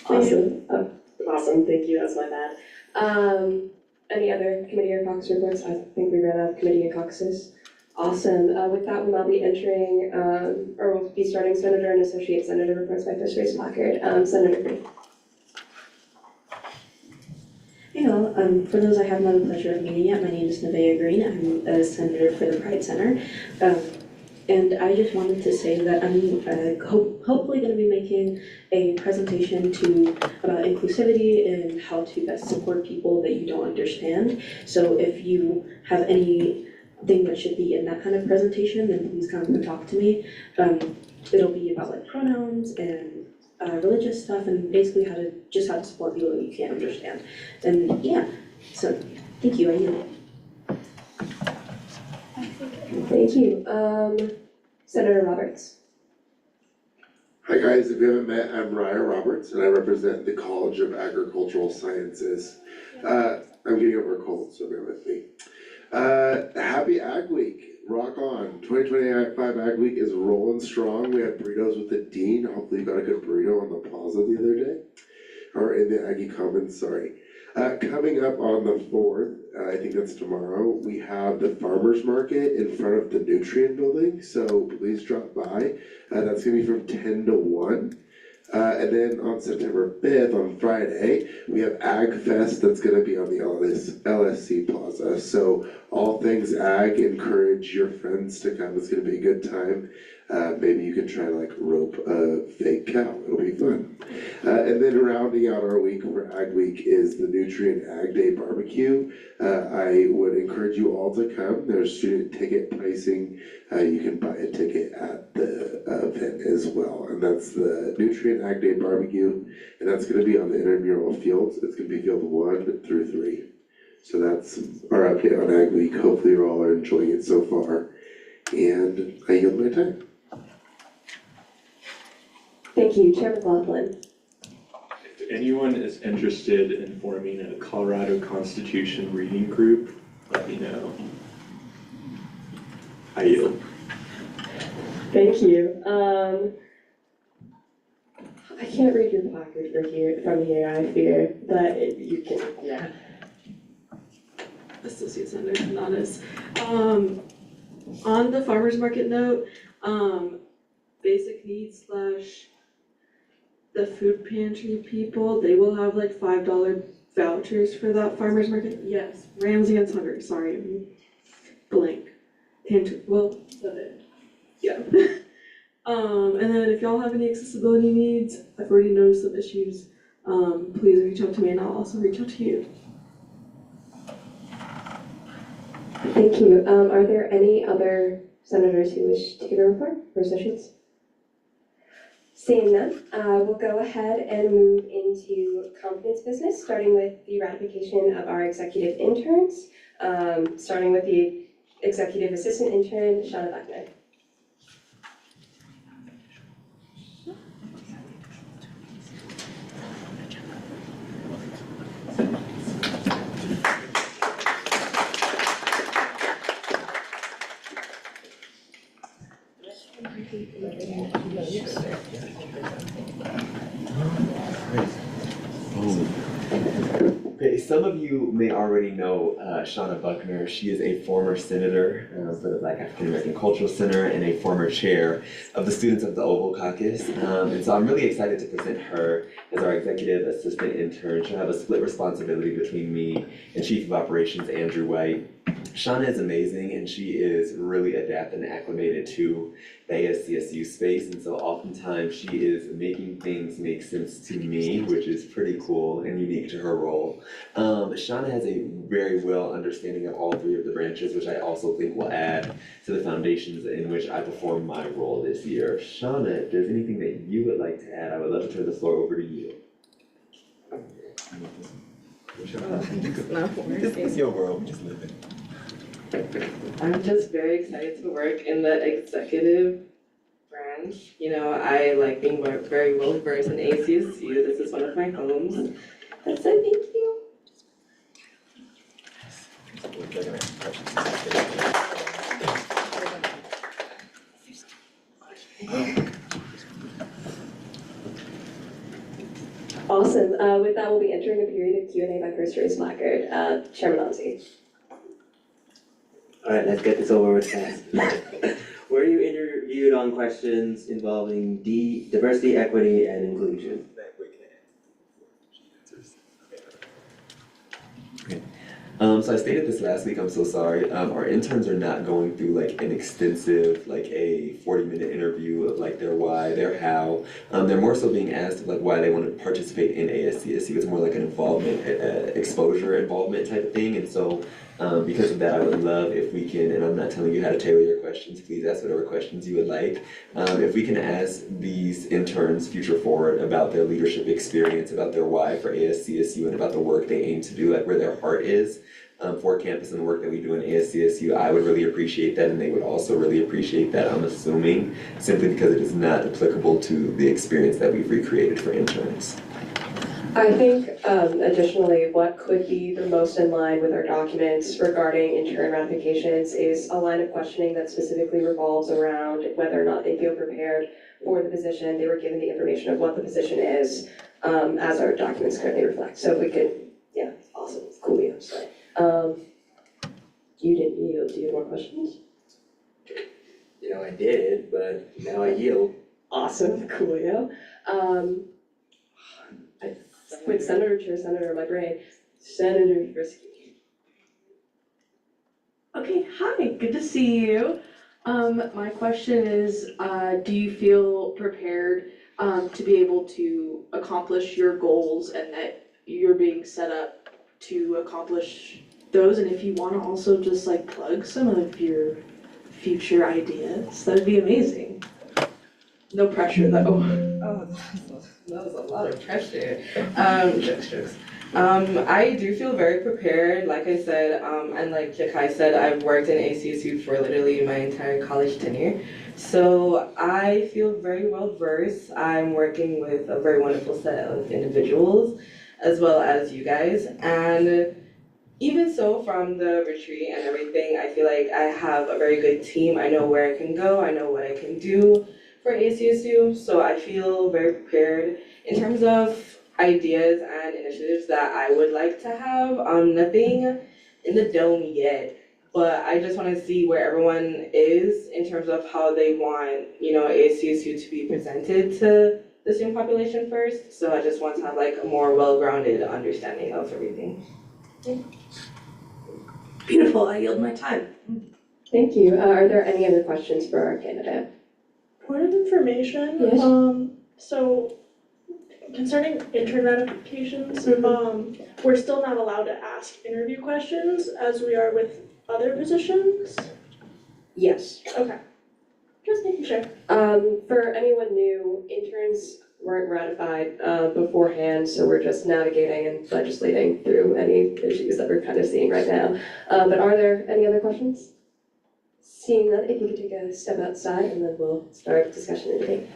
Awesome. Awesome, thank you, that's my bad. Any other committee or caucus reports? I think we ran out of committee and caucuses. Awesome, with that, we'll now be entering, or we'll be starting Senator and Associate Senator reports by first raised placard. Senator Green. Hey all, for those I have not the pleasure of meeting yet, my name is Nevaeh Green. I'm a senator for the Pride Center. And I just wanted to say that I'm hopefully going to be making a presentation about inclusivity and how to best support people that you don't understand. So if you have anything that should be in that kind of presentation, then please come and talk to me. It'll be about like pronouns and religious stuff and basically how to support people that you can't understand. And yeah, so thank you, I yield. Thank you. Senator Roberts. Hi guys, if you haven't met, I'm Raya Roberts and I represent the College of Agricultural Sciences. I'm getting over a cold, so bear with me. Happy Ag Week, rock on. 2025 Ag Week is rolling strong. We had burritos with the dean. Hopefully you got a good burrito on the plaza the other day. Or in the Aggie Commons, sorry. Coming up on the 4th, I think that's tomorrow, we have the farmer's market in front of the Nutrient Building, so please drop by. That's gonna be from 10 to 1. And then on September 5th, on Friday, we have Ag Fest that's gonna be on the LSC Plaza. So all things ag, encourage your friends to come, it's gonna be a good time. Maybe you can try like rope a fake cow, it'll be fun. And then rounding out our week for Ag Week is the Nutrient Ag Day Barbecue. I would encourage you all to come. There's student ticket pricing. You can buy a ticket at the event as well. And that's the Nutrient Ag Day Barbecue. And that's gonna be on the intramural fields. It's gonna be field 1 through 3. So that's our update on Ag Week. Hopefully you all are enjoying it so far. And I yield my time. Thank you, Chair McLaughlin. If anyone is interested in forming a Colorado Constitution reading group, let me know. I yield. Thank you. I can't read your placard from here, I fear, but you can, yeah. Associate Senator Hernandez. On the farmer's market note, basic needs / the food pantry people, they will have like $5 vouchers for that farmer's market. Yes, Rams Against Hunger, sorry, blank. Well, yeah. And then if y'all have any accessibility needs, I've already noticed some issues, please reach out to me and I'll also reach out to you. Thank you. Are there any other senators who wish to give a report or associates? Seeing none, we'll go ahead and move into confidence business, starting with the ratification of our executive interns, starting with the executive assistant intern, Shauna Buckner. Okay, some of you may already know Shauna Buckner. She is a former senator for the Black African American Cultural Center and a former chair of the Students of the Oval Caucus. And so I'm really excited to present her as our executive assistant intern. She'll have a split responsibility between me and Chief of Operations Andrew White. Shauna is amazing and she is really adept and acclimated to the ASCSU space, and so oftentimes she is making things make sense to me, which is pretty cool and unique to her role. Shauna has a very well understanding of all three of the branches, which I also think will add to the foundations in which I perform my role this year. Shauna, if there's anything that you would like to add, I would love to turn the floor over to you. This is your world, just live it. I'm just very excited to work in the executive branch. You know, I like being very well versed in ACSU. This is one of my homes. That's it, thank you. Awesome. With that, we'll be entering a period of Q&A by first raised placard. Chairman Altsey. All right, let's get this over with fast. Were you interviewed on questions involving diversity, equity, and inclusion? So I stated this last week, I'm so sorry. Our interns are not going through like an extensive, like a 40-minute interview of like their why, their how. They're more so being asked like why they want to participate in ASCSU. It's more like an involvement, exposure involvement type of thing. And so because of that, I would love if we can, and I'm not telling you how to tailor your questions, please ask whatever questions you would like. If we can ask these interns future forward about their leadership experience, about their why for ASCSU, and about the work they aim to do, like where their heart is for campus and the work that we do in ASCSU, I would really appreciate that, and they would also really appreciate that, I'm assuming, simply because it is not applicable to the experience that we've recreated for interns. I think additionally, what could be the most in line with our documents regarding intern ratifications is a line of questioning that specifically revolves around whether or not they feel prepared for the position. They were given the information of what the position is, as our documents currently reflect. So if we could, yeah, awesome, cool, yeah, sorry. You didn't yield, do you have more questions? You know, I did, but now I yield. Awesome, cool, yeah. Wait, Senator, my brain. Senator Frisky. Okay, hi, good to see you. My question is, do you feel prepared to be able to accomplish your goals and that you're being set up to accomplish those? And if you wanna also just like plug some of your future ideas, that'd be amazing. No pressure though. Oh, that was a lot of pressure. Jokes. I do feel very prepared, like I said, and like Jakai said, I've worked in ACSU for literally my entire college tenure. So I feel very well versed. I'm working with a very wonderful set of individuals, as well as you guys. And even so, from the retreat and everything, I feel like I have a very good team. I know where I can go, I know what I can do for ACSU, so I feel very prepared. In terms of ideas and initiatives that I would like to have, nothing in the dome yet, but I just want to see where everyone is in terms of how they want, you know, ACSU to be presented to the student population first. So I just want to have like a more well-grounded understanding of everything. Beautiful, I yield my time. Thank you. Are there any other questions for our candidate? Point of information, Yes. So concerning intern ratifications, we're still not allowed to ask interview questions as we are with other positions? Yes. Okay, just making sure. For anyone new, interns weren't ratified beforehand, so we're just navigating and legislating through any issues that we're kind of seeing right now. But are there any other questions? Seeing none, if you could take a step outside and then we'll start discussion and debate.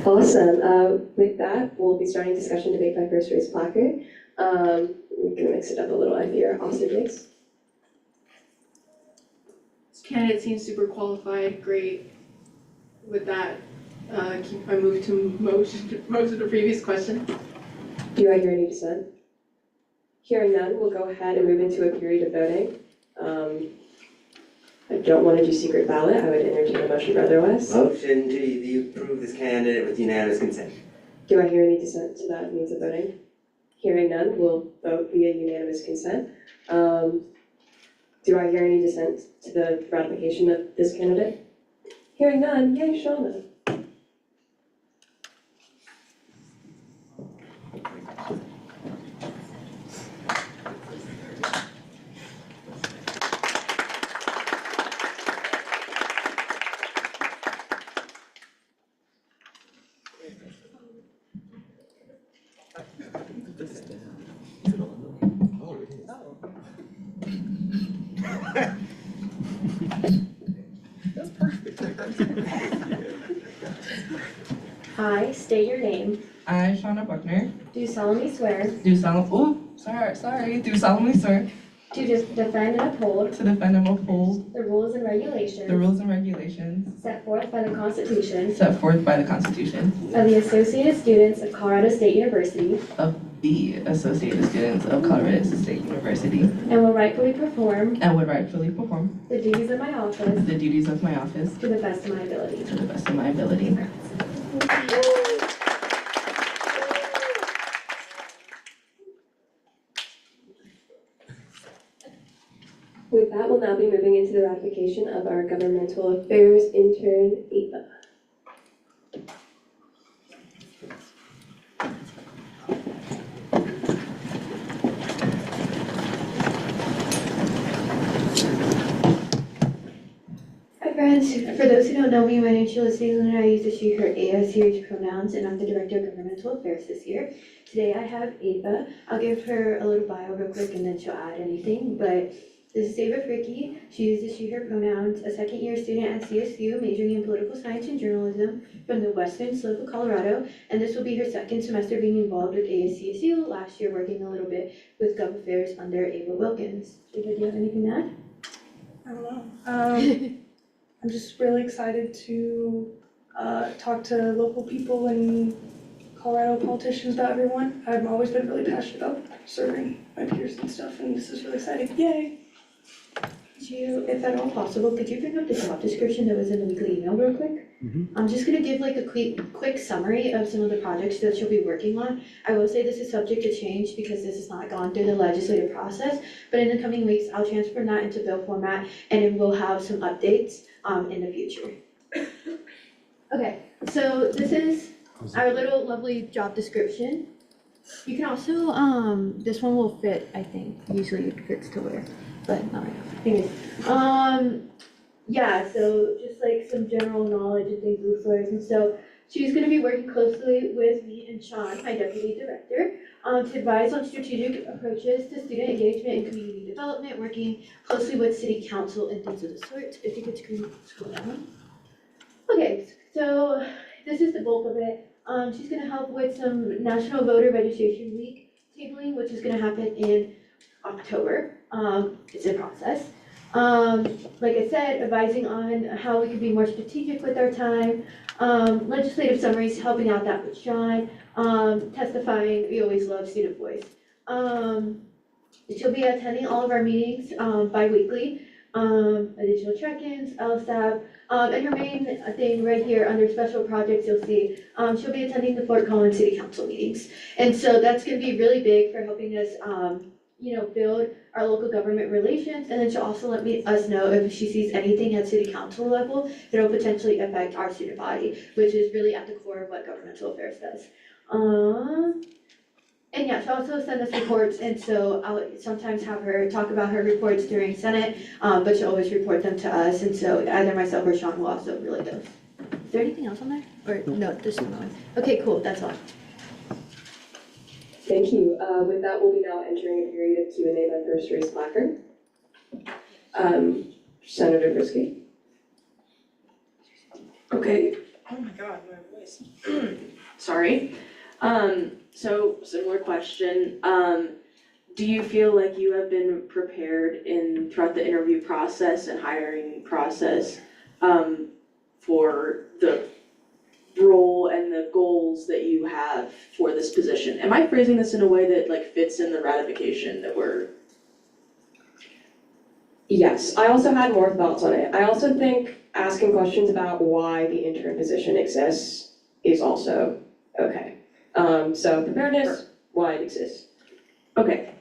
Awesome. With that, we'll be starting discussion debate by first raised placard. We're gonna mix it up a little, I fear. Officer Diggs. This candidate seems super qualified, great. With that, I move to motion the previous question. Do I hear any dissent? Hearing none, we'll go ahead and move into a period of voting. I don't want to do secret ballot, I would entertain a motion for otherwise. Motion to approve this candidate with unanimous consent. Do I hear any dissent to that means of voting? Hearing none, we'll vote via unanimous consent. Do I hear any dissent to the ratification of this candidate? Hearing none, yay, Shauna. I state your name, I, Shauna Buckner, do solemnly swear do solemnly swear to defend and uphold to defend and uphold the rules and regulations the rules and regulations set forth by the Constitution set forth by the Constitution of the Associated Students of Colorado State University of the Associated Students of Colorado State University and will rightfully perform and would rightfully perform the duties of my office the duties of my office to the best of my ability. to the best of my ability. With that, we'll now be moving into the ratification of our governmental affairs intern, Ava. Hi friends, for those who don't know me, my name is Sheila Stapleton and I use the she, her, Ava series pronouns and I'm the Director of Governmental Affairs this year. Today I have Ava. I'll give her a little bio real quick and then she'll add anything, but this is Ava Fricke. She uses she, her pronouns, a second year student at CSU majoring in political science and journalism from the Western Slope of Colorado, and this will be her second semester being involved with ASCSU, last year working a little bit with Gov Affairs under Ava Wilkins. Ava, do you have anything to add? I don't know. I'm just really excited to talk to local people and Colorado politicians about everyone. I've always been really passionate about serving my peers and stuff, and this is really exciting. Yay! Could you, if at all possible, could you bring up the job description that was in the weekly email real quick? I'm just gonna give like a quick summary of some of the projects that she'll be working on. I will say this is subject to change because this has not gone through the legislative process, but in the coming weeks, I'll transfer that into bill format and then we'll have some updates in the future. Okay, so this is our little lovely job description. You can also, this one will fit, I think, usually it fits to where, but not right now. Anyways, yeah, so just like some general knowledge and things of the sort. And so she's gonna be working closely with me and Sean, my deputy director, to advise on strategic approaches to student engagement and community development, working closely with city council and things of the sort. If you could scroll down. Okay, so this is the bulk of it. She's gonna help with some National Voter Registration Week tabling, which is gonna happen in October. It's in process. Like I said, advising on how we could be more strategic with our time, legislative summaries, helping out that with Sean, testifying, we always love student voice. She'll be attending all of our meetings, bi-weekly, additional check-ins, LSAP, and her main thing right here under special projects, you'll see, she'll be attending the Fort Collins City Council meetings. And so that's gonna be really big for helping us, build our local government relations, and then she'll also let us know if she sees anything at city council level that'll potentially affect our student body, which is really at the core of what governmental affairs does. And yeah, she'll also send us reports, and so I'll sometimes have her talk about her reports during Senate, but she'll always report them to us, and so either myself or Sean will also relay those. Is there anything else on there? Or no, there's no one. Okay, cool, that's all. Thank you. With that, we'll be now entering a period of Q&A by first raised placard. Senator Brisky. Okay. Oh my God, my voice. Sorry. So similar question. Do you feel like you have been prepared throughout the interview process and hiring process for the role and the goals that you have for this position? Am I phrasing this in a way that like fits in the ratification that we're Yes, I also had more thoughts on it. I also think asking questions about why the intern position exists is also okay. So preparedness, why it exists. Okay.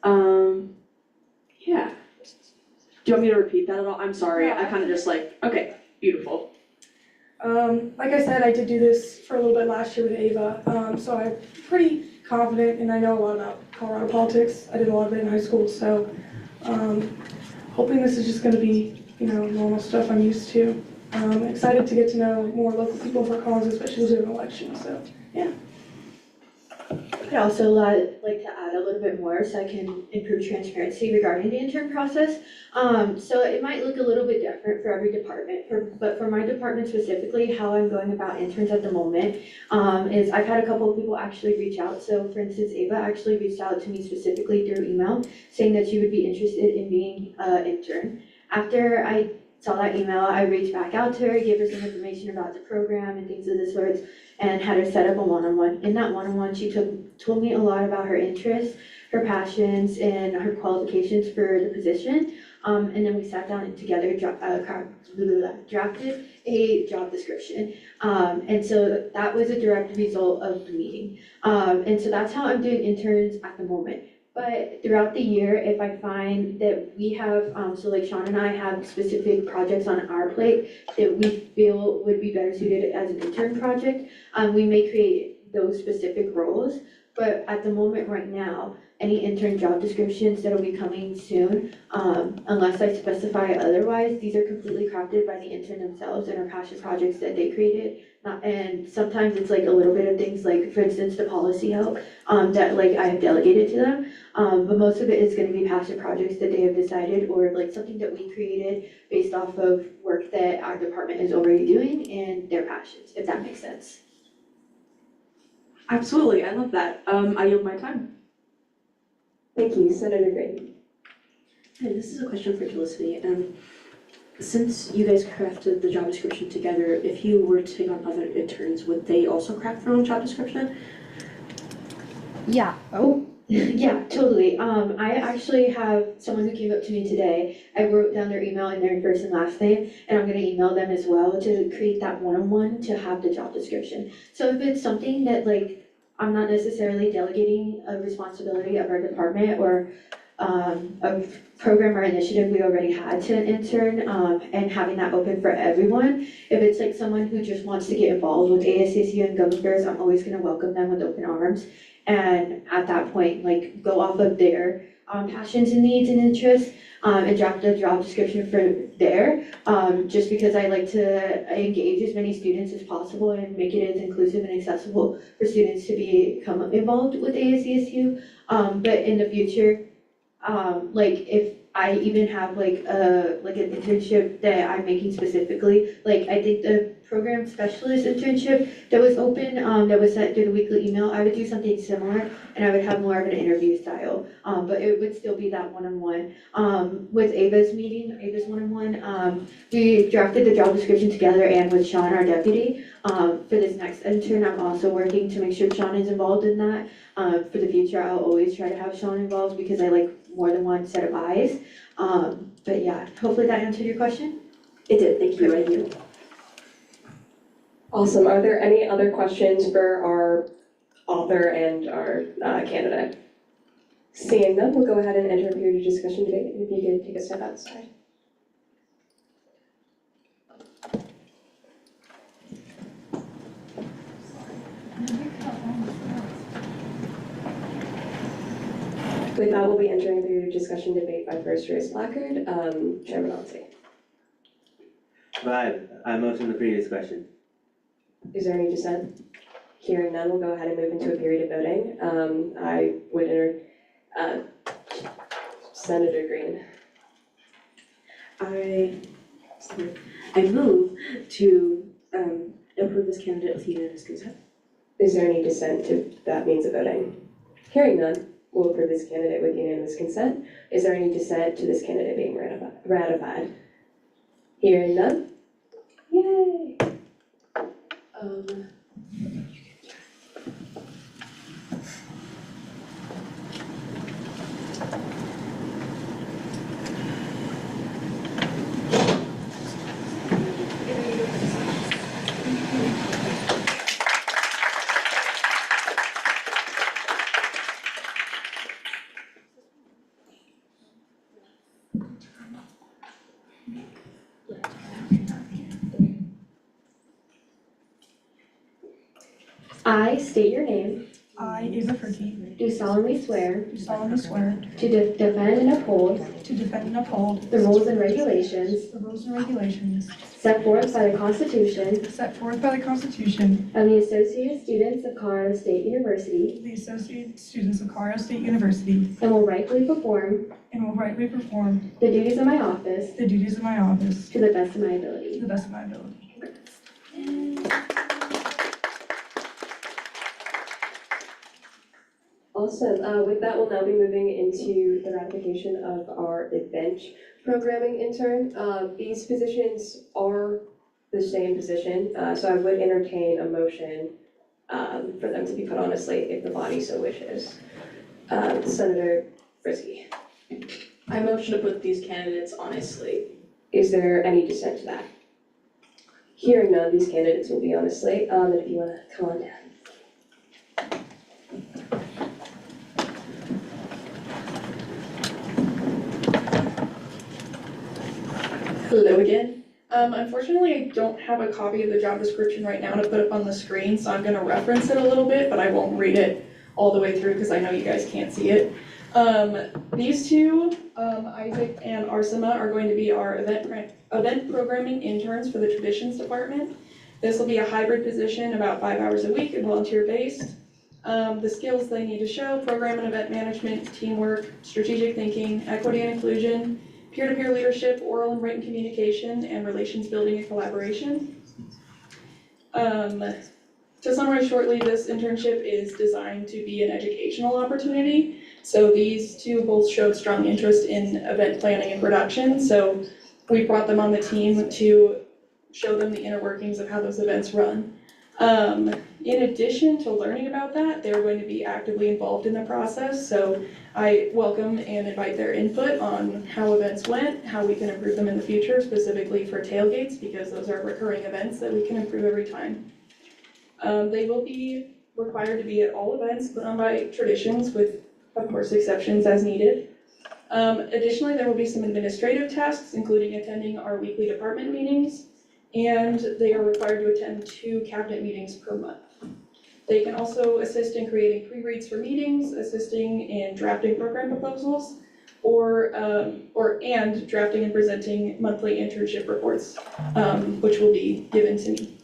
Yeah. Do you want me to repeat that at all? I'm sorry, I kind of just like, okay, beautiful. Like I said, I did do this for a little bit last year with Ava, so I'm pretty confident and I know a lot about Colorado politics. I did a lot of it in high school, so hoping this is just gonna be, normal stuff I'm used to. Excited to get to know more local people for cause, especially during elections, so, yeah. I'd also like to add a little bit more so I can improve transparency regarding the intern process. So it might look a little bit different for every department, but for my department specifically, how I'm going about interns at the moment is I've had a couple of people actually reach out. So for instance, Ava actually reached out to me specifically through email saying that she would be interested in being an intern. After I saw that email, I reached back out to her, gave her some information about the program and things of this sort, and had her set up a one-on-one. In that one-on-one, she told me a lot about her interests, her passions, and her qualifications for the position. And then we sat down and together drafted a job description. And so that was a direct result of the meeting. And so that's how I'm doing interns at the moment. But throughout the year, if I find that we have, so like Sean and I have specific projects on our plate that we feel would be better suited as an intern project, we may create those specific roles. But at the moment right now, any intern job descriptions that'll be coming soon, unless I specify otherwise, these are completely crafted by the intern themselves and are passion projects that they created. And sometimes it's like a little bit of things like, for instance, the policy help that like I have delegated to them. But most of it is going to be passion projects that they have decided, or like something that we created based off of work that our department is already doing and their passions, if that makes sense. Absolutely, I love that. I yield my time. Thank you, Senator Green. Hey, this is a question for Felicity. Since you guys crafted the job description together, if you were to take on other interns, would they also craft their own job description? Yeah. Oh. Yeah, totally. I actually have someone who came up to me today. I wrote down their email and their first and last name, and I'm gonna email them as well to create that one-on-one to have the job description. So if it's something that like, I'm not necessarily delegating a responsibility of our department or a program or initiative we already had to an intern, and having that open for everyone. If it's like someone who just wants to get involved with ASCSU and Gov Affairs, I'm always gonna welcome them with open arms. And at that point, like go off of their passions and needs and interests, and draft the job description for there. Just because I like to engage as many students as possible and make it as inclusive and accessible for students to become involved with ASCSU. But in the future, like if I even have like an internship that I'm making specifically, like I think the program specialist internship that was open, that was sent through the weekly email, I would do something similar and I would have more of an interview style, but it would still be that one-on-one. With Ava's one-on-one, we drafted the job description together and with Sean, our deputy. For this next intern, I'm also working to make sure Sean is involved in that. For the future, I'll always try to have Sean involved because I like more than one set of eyes. But yeah, hopefully that answered your question. It did, thank you, I do. Awesome, are there any other questions for our author and our candidate? Seeing none, we'll go ahead and enter a period of discussion debate, if you could take a step outside. With that, we'll be entering a period of discussion debate by first raised placard. Chairman Altsey. I motion the previous question. Is there any dissent? Hearing none, we'll go ahead and move into a period of voting. I would enter, Senator Green. I move to approve this candidate with unanimous consent. Is there any dissent to that means of voting? Hearing none, we'll approve this candidate with unanimous consent. Is there any dissent to this candidate being ratified? Hearing none? Yay! state your name, I, Ava Fergie, do solemnly swear do solemnly swear to defend and uphold to defend and uphold the rules and regulations the rules and regulations set forth by the Constitution set forth by the Constitution of the Associated Students of Colorado State University, of the Associated Students of Colorado State University, and will rightfully perform and will rightly perform the duties of my office the duties of my office to the best of my to ability. the best of my ability. Awesome, with that, we'll now be moving into the ratification of our event programming intern. These positions are the same position, so I would entertain a motion for them to be put on a slate if the body so wishes. Senator Frisky. I motion to put these candidates on a slate. Is there any dissent to that? Hearing none, these candidates will be on a slate, and if you wanna come on down. Hello again. Unfortunately, I don't have a copy of the job description right now to put up on the screen, so I'm gonna reference it a little bit, but I won't read it all the way through because I know you guys can't see it. These two, Isaac and Arsema, are going to be our event programming interns for the traditions department. This will be a hybrid position, about 5 hours a week and volunteer-based. The skills they need to show: program and event management, teamwork, strategic thinking, equity and inclusion, peer-to-peer leadership, oral and written communication, and relations building and collaboration. To summarize shortly, this internship is designed to be an educational opportunity. So these two both showed strong interest in event planning and production, so we brought them on the team to show them the inner workings of how those events run. In addition to learning about that, they're going to be actively involved in the process, so I welcome and invite their input on how events went, how we can improve them in the future, specifically for tailgates, because those are recurring events that we can improve every time. They will be required to be at all events put on by Traditions, with, of course, exceptions as needed. Additionally, there will be some administrative tasks, including attending our weekly department meetings, and they are required to attend 2 cabinet meetings per month. They can also assist in creating pre-reads for meetings, assisting in drafting program proposals, and drafting and presenting monthly internship reports, which will be given to me.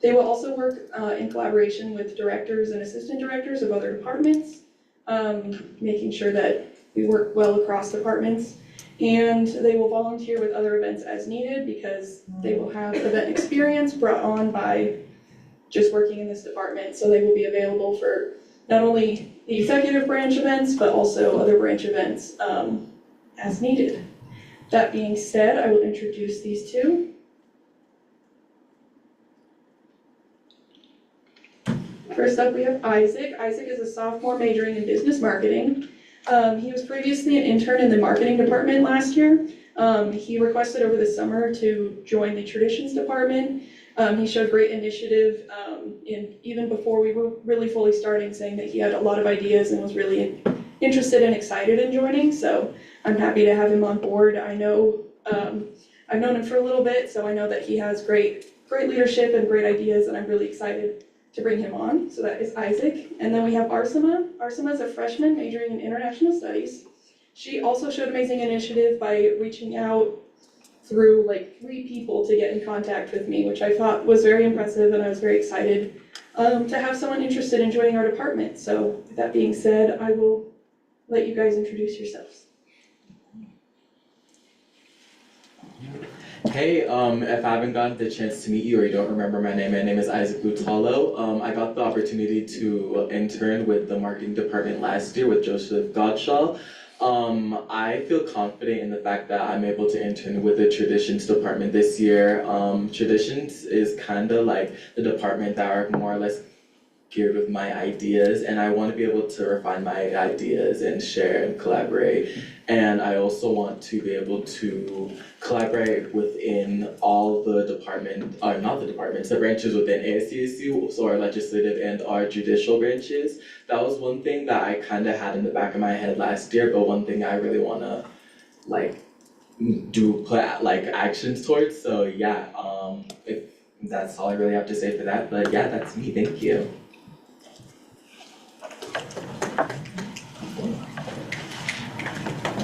They will also work in collaboration with directors and assistant directors of other departments, making sure that we work well across departments. And they will volunteer with other events as needed because they will have event experience brought on by just working in this department. So they will be available for not only the executive branch events, but also other branch events as needed. That being said, I will introduce these two. First up, we have Isaac. Isaac is a sophomore majoring in business marketing. He was previously an intern in the marketing department last year. He requested over the summer to join the traditions department. He showed great initiative, even before we were really fully starting, saying that he had a lot of ideas and was really interested and excited in joining. So I'm happy to have him on board. I know, I've known him for a little bit, so I know that he has great leadership and great ideas, and I'm really excited to bring him on. So that is Isaac. And then we have Arsema. Arsema is a freshman majoring in international studies. She also showed amazing initiative by reaching out through like 3 people to get in contact with me, which I thought was very impressive, and I was very excited to have someone interested in joining our department. So with that being said, I will let you guys introduce yourselves. Hey, if I haven't gotten the chance to meet you or you don't remember my name is Isaac Butalo. I got the opportunity to intern with the marketing department last year with Joseph Gottschall. I feel confident in the fact that I'm able to intern with the traditions department this year. Traditions is kind of like the department that are more or less geared with my ideas, and I want to be able to refine my ideas and share and collaborate. And I also want to be able to collaborate within all the the branches within ASCSU, so our legislative and our judicial branches. That was one thing that I kind of had in the back of my head last year, but one thing I really want to put actions towards. So yeah, if that's all I really have to say for that, but yeah, that's me. Thank you.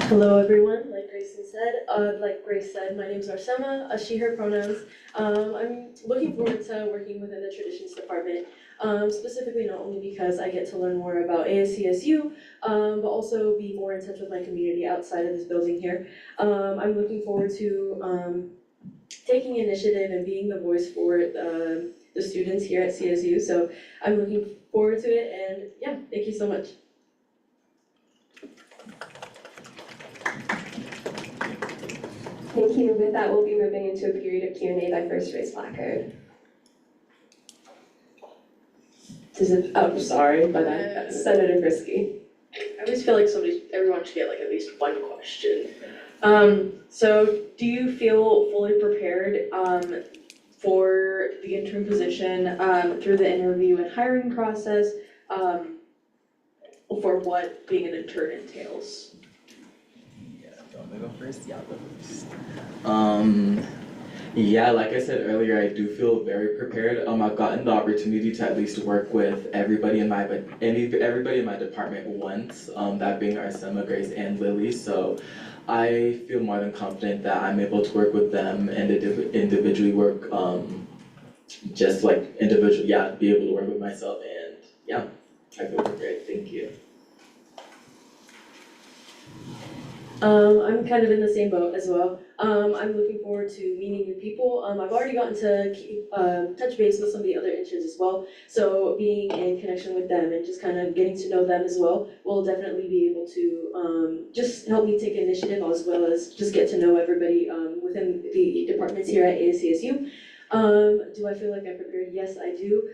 Hello, everyone. Like Grace said, my name is Arsema, she, her pronouns. I'm looking forward to working within the traditions department, specifically not only because I get to learn more about ASCSU, but also be more in touch with my community outside of this building here. I'm looking forward to taking initiative and being the voice for the students here at CSU. So I'm looking forward to it, and yeah, thank you so much. Thank you. With that, we'll be moving into a period of Q&A by first raised placard. Sorry, my bad. Senator Frisky. I always feel like everyone should get like at least one question. So do you feel fully prepared for the intern position through the interview and hiring process for what being an intern entails? Want me to go first? Yeah, I'll go first. Yeah, like I said earlier, I do feel very prepared. I've gotten the opportunity to at least work with everybody in my department once, that being Arsema, Grace, and Lily. So I feel more than confident that I'm able to work with them and individually work, just like individually, be able to work with myself, and yeah, I feel prepared. Thank you. I'm kind of in the same boat as well. I'm looking forward to meeting new people. I've already gotten to touch base with some of the other interns as well. So being in connection with them and just kind of getting to know them as well will definitely be able to just help me take initiative, as well as just get to know everybody within the departments here at ASCSU. Do I feel like I'm prepared? Yes, I do.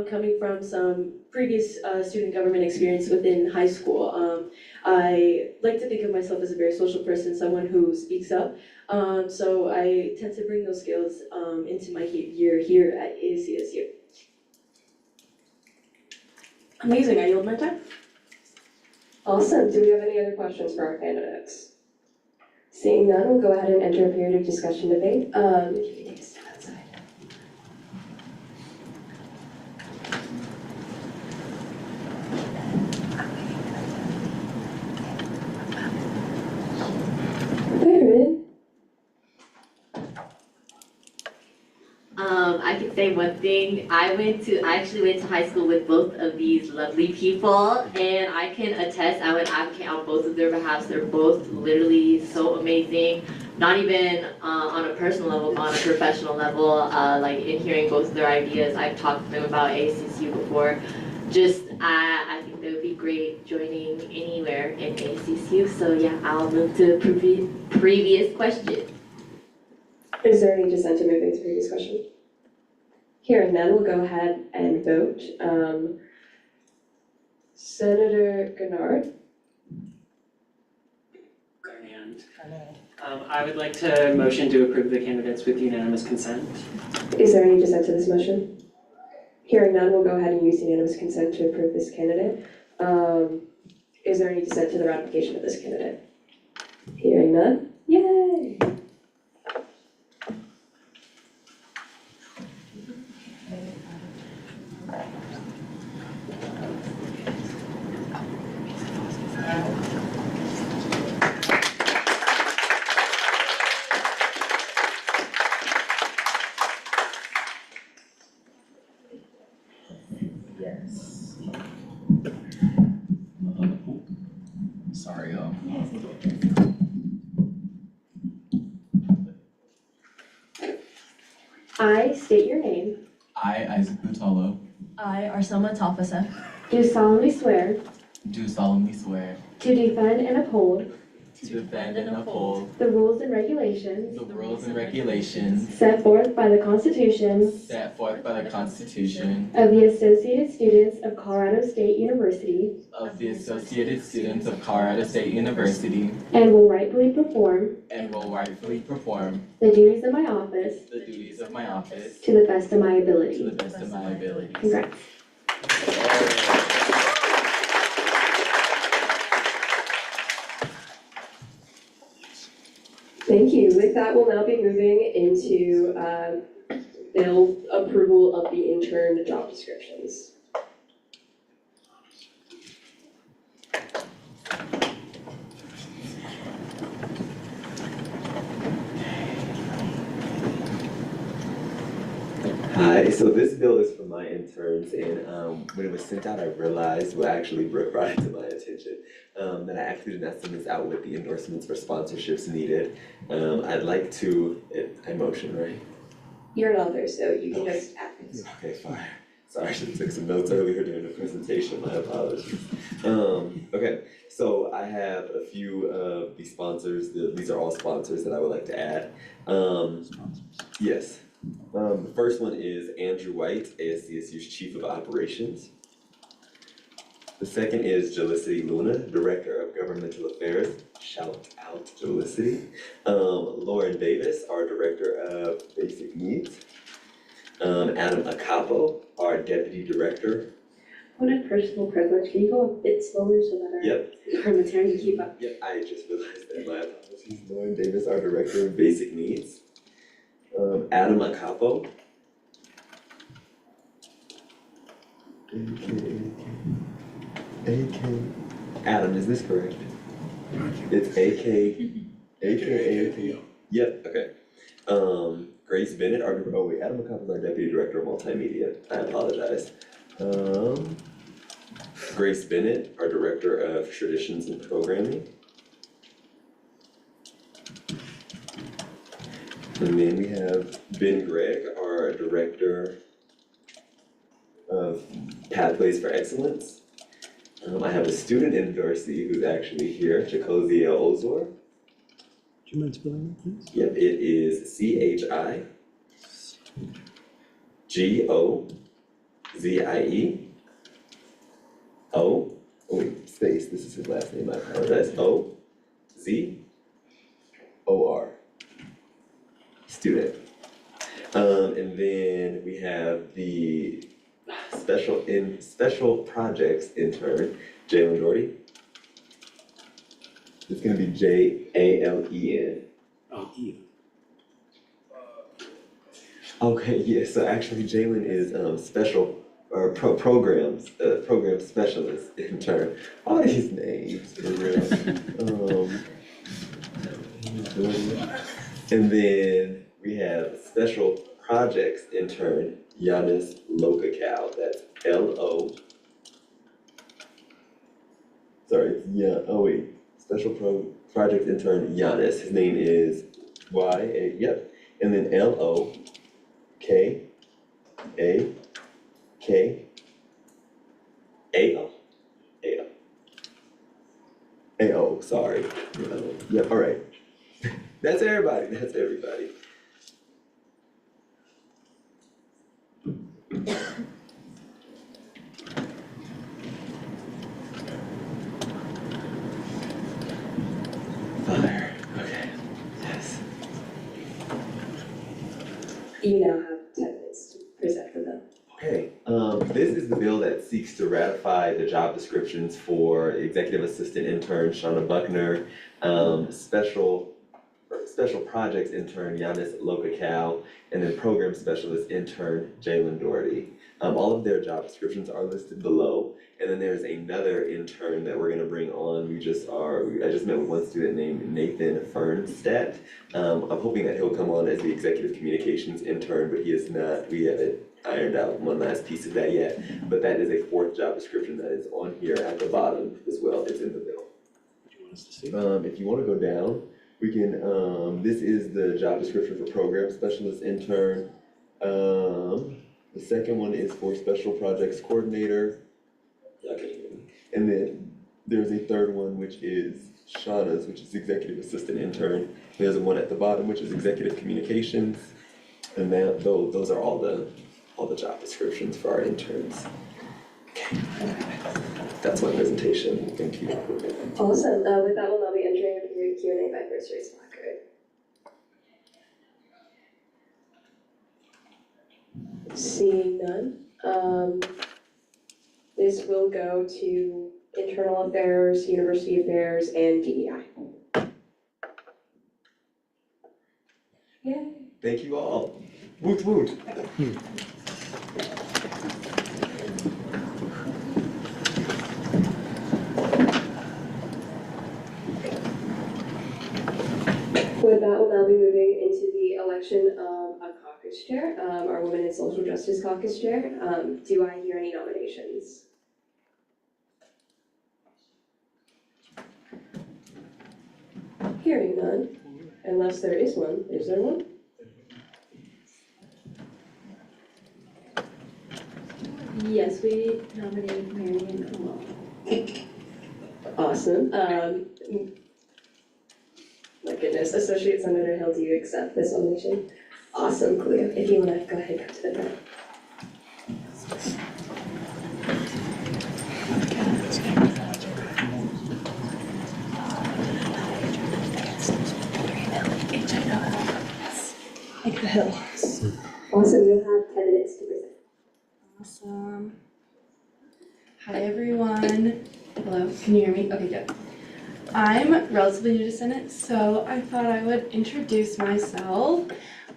Coming from some previous student government experience within high school, I like to think of myself as a very social person, someone who speaks up. So I tend to bring those skills into my year here at ASCSU. Amazing, I yield my time. Awesome. Do we have any other questions for our candidates? Seeing none, we'll go ahead and enter a period of discussion debate. If you could take a step outside. I can say one thing. I actually went to high school with both of these lovely people, and I can attest, I would advocate on both of their behalves. They're both literally so amazing, not even on a personal level, but on a professional level. Like in hearing both of their ideas, I've talked to them about ASCSU before. I think they would be great joining anywhere in ASCSU. So yeah, I'll move to previous question. Is there any dissent to moving to previous question? Hearing none, we'll go ahead and vote. Senator Gennard? I would like to motion to approve the candidates with unanimous consent. Is there any dissent to this motion? Hearing none, we'll go ahead and use unanimous consent to approve this candidate. Is there any dissent to the ratification of this candidate? Hearing none, yay! Sorry, I state your name. I, Isaac Butalo, I, Arsema Tafasa. Do solemnly swear do solemnly swear to defend and uphold to defend and uphold the rules and regulations the rules and regulations set forth by the Constitution set forth by the Constitution of the Associated Students of Colorado State University of the Associated Students of Colorado State University and will rightfully perform and will rightfully perform the duties of my office the duties of my office to the best of my ability. to the best of my abilities. Congrats. Thank you. With that, we'll now be moving into bill approval of the intern job descriptions. Hi, so this bill is for my interns, and when it was sent out, I realized, well, actually brought it to my attention, that I actually did not send this out with the endorsements for sponsorships needed. I'd like to, I motion, right? You're an author, so you can just add things. Okay, fine. Sorry, I should have took some notes earlier during the presentation, my apologies. Okay, so I have a few of the sponsors, these are all sponsors that I would like to add. Yes. The first one is Andrew White, ASCSU's Chief of Operations. The second is Jelicity Luna, Director of Governmental Affairs. Shout out Jelicity. Lauren Davis, our Director of Basic Needs. Adam Acapo, our Deputy Director. What a personal privilege. Can you go a bit slower so that our parliamentarians can keep up? Yep, I just realized that. My apologies. Lauren Davis, our Director of Basic Needs. Adam Acapo. AK. Adam, is this correct? It's AKA. Yep, okay. Grace Bennett, Adam Acapo is our Deputy Director of Multimedia. I apologize. Grace Bennett, our Director of Traditions and Programming. And then we have Ben Gregg, our Director of Pathways for Excellence. I have a student endorsee who's actually here, Chikozia Ozor. Do you mind spelling that, please? Yep, it is CHIGOZIE. Space, this is his last name, I apologize. OZOR. Student. And then we have the special projects intern, Jalen Doherty. It's gonna be JALEN. Oh, Ian. Okay, yeah, so actually Jalen is program specialist intern. All these names for real. And then we have special projects intern, Giannis Lokacal. That's Special project intern Giannis. His name is yep. And then LOKAKAO. Sorry. Yep, all right. That's everybody. Fire. Okay. Yes. You now have 10 minutes to present for them. Okay, this is the bill that seeks to ratify the job descriptions for executive assistant intern Shauna Buckner, special projects intern Giannis Lokacal, and then program specialist intern Jalen Doherty. All of their job descriptions are listed below, and then there's another intern that we're gonna bring on. I just met with one student named Nathan Fernstadt. I'm hoping that he'll come on as the executive communications intern, but he is not. We haven't ironed out one last piece of that yet, but that is a fourth job description that is on here at the bottom as well. It's in the bill. What do you want us to see? If you wanna go down, we can, this is the job description for program specialist intern. The second one is for special projects coordinator. And then there's a third one, which is Shauna's, which is executive assistant intern. There's one at the bottom, which is executive communications. And then those are all the job descriptions for our interns. Okay, that's my presentation. Thank you. Awesome. With that, we'll now be entering your Q&A by first raised placard. Seeing none, this will go to internal affairs, university affairs, and DEI. Yay. Thank you all. Woot woot. With that, we'll now be moving into the election of a caucus Caucus Chair, our Women in Social Justice Caucus Chair. Do I hear any nominations? Hearing none, unless there is one, is there one? Yes, we nominate Marion Colo. Awesome. My goodness, Associate Senator Hill, do you accept this nomination? Awesome, Cleo. If you wanna go ahead, come to the front. Like the hill. Awesome, you'll have 10 minutes to present. Awesome. Hi, everyone. Hello, can you hear me? Okay, good. I'm relatively new to Senate, so I thought I would introduce myself.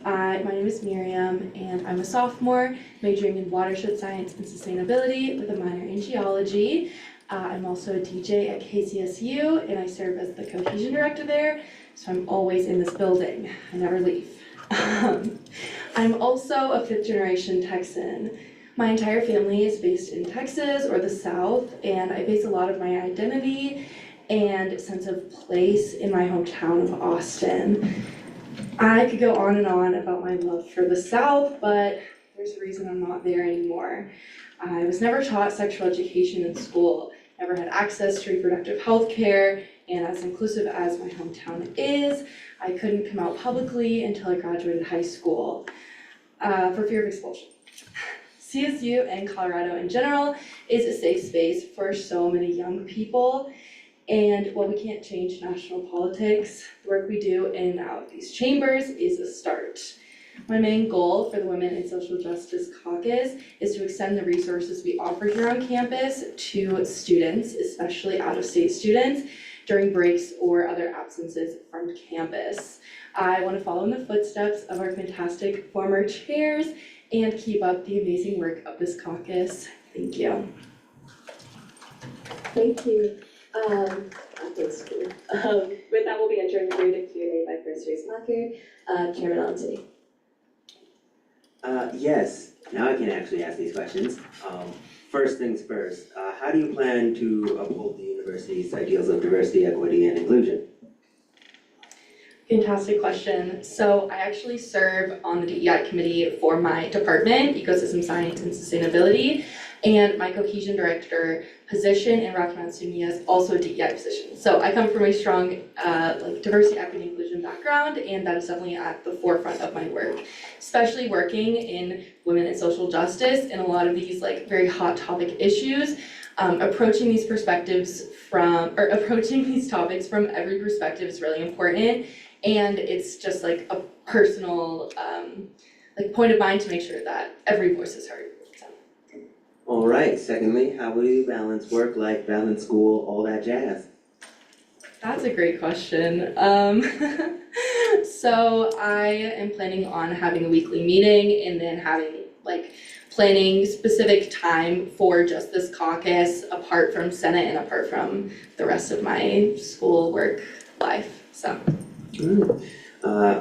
My name is Miriam, and I'm a sophomore majoring in watershed science and sustainability with a minor in geology. I'm also a DJ at KCSU, and I serve as the cohesion director there, so I'm always in this building. I never leave. I'm also a fifth generation Texan. My entire family is based in Texas or the South, and I base a lot of my identity and sense of place in my hometown of Austin. I could go on and on about my love for the South, but there's a reason I'm not there anymore. I was never taught sexual education in school, never had access to reproductive health care, and as inclusive as my hometown is, I couldn't come out publicly until I graduated high school for fear of expulsion. CSU and Colorado in general is a safe space for so many young people. And while we can't change national politics, the work we do in and out of these chambers is a start. My main goal for the Women in Social Justice Caucus is to extend the resources we offer here on campus to students, especially out-of-state students, during breaks or other absences from campus. I want to follow in the footsteps of our fantastic former chairs and keep up the amazing work of this caucus. Thank you. Thank you. Thanks, Cleo. With that, we'll be entering through the Q&A by First Race Lockyer, Chairman Allenty. Yes, now I can actually ask these questions. First things first, how do you plan to uphold the university's ideals of diversity, equity, and inclusion? Fantastic question. So I actually serve on the DEI committee for my department, Ecosystem Science and Sustainability, and my cohesion director position in Rocky Mount SUNY is also a DEI position. So I come from a strong diversity, equity, and inclusion background, and that is definitely at the forefront of my work, especially working in women and social justice and a lot of these very hot topic issues. Approaching these topics from every perspective is really important, and it's just a personal point of mine to make sure that every voice is heard. All right, secondly, how will you balance work, life, balance school, all that jazz? That's a great question. So I am planning on having a weekly meeting and then having planning specific time for just this caucus apart from Senate and apart from the rest of my school work life, so.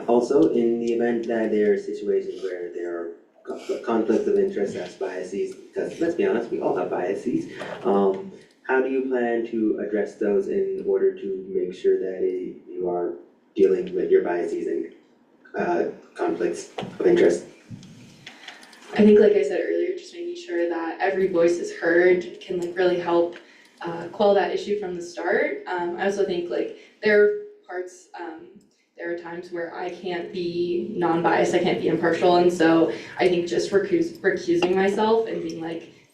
Also, in the event that there are situations where there are conflicts of interest as biases, because let's be honest, we all have biases, how do you plan to address those in order to make sure that you are dealing with your biases and conflicts of interest? I think, like I said earlier, just making sure that every voice is heard can really help quell that issue from the start. I also think there are parts, there are times where I can't be non-biased, I can't be impartial, and so I think just recusing myself and being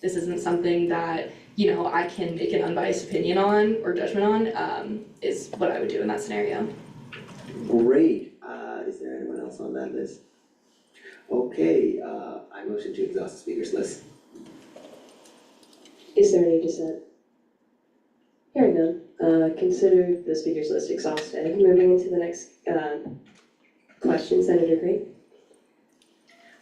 this isn't something that I can make an unbiased opinion on or judgment on is what I would do in that scenario. Great. Is there anyone else on that list? Okay, I motion to exhaust the speakers list. Is there any dissent? Hearing none, consider the speakers list exhausted. Moving into the next question, Senator Green.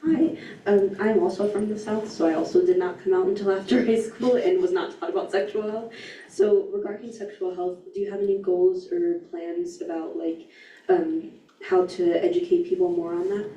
Hi, I'm also from the South, so I also did not come out until after high school and was not taught about sexual health. So regarding sexual health, do you have any goals or plans about how to educate people more on that?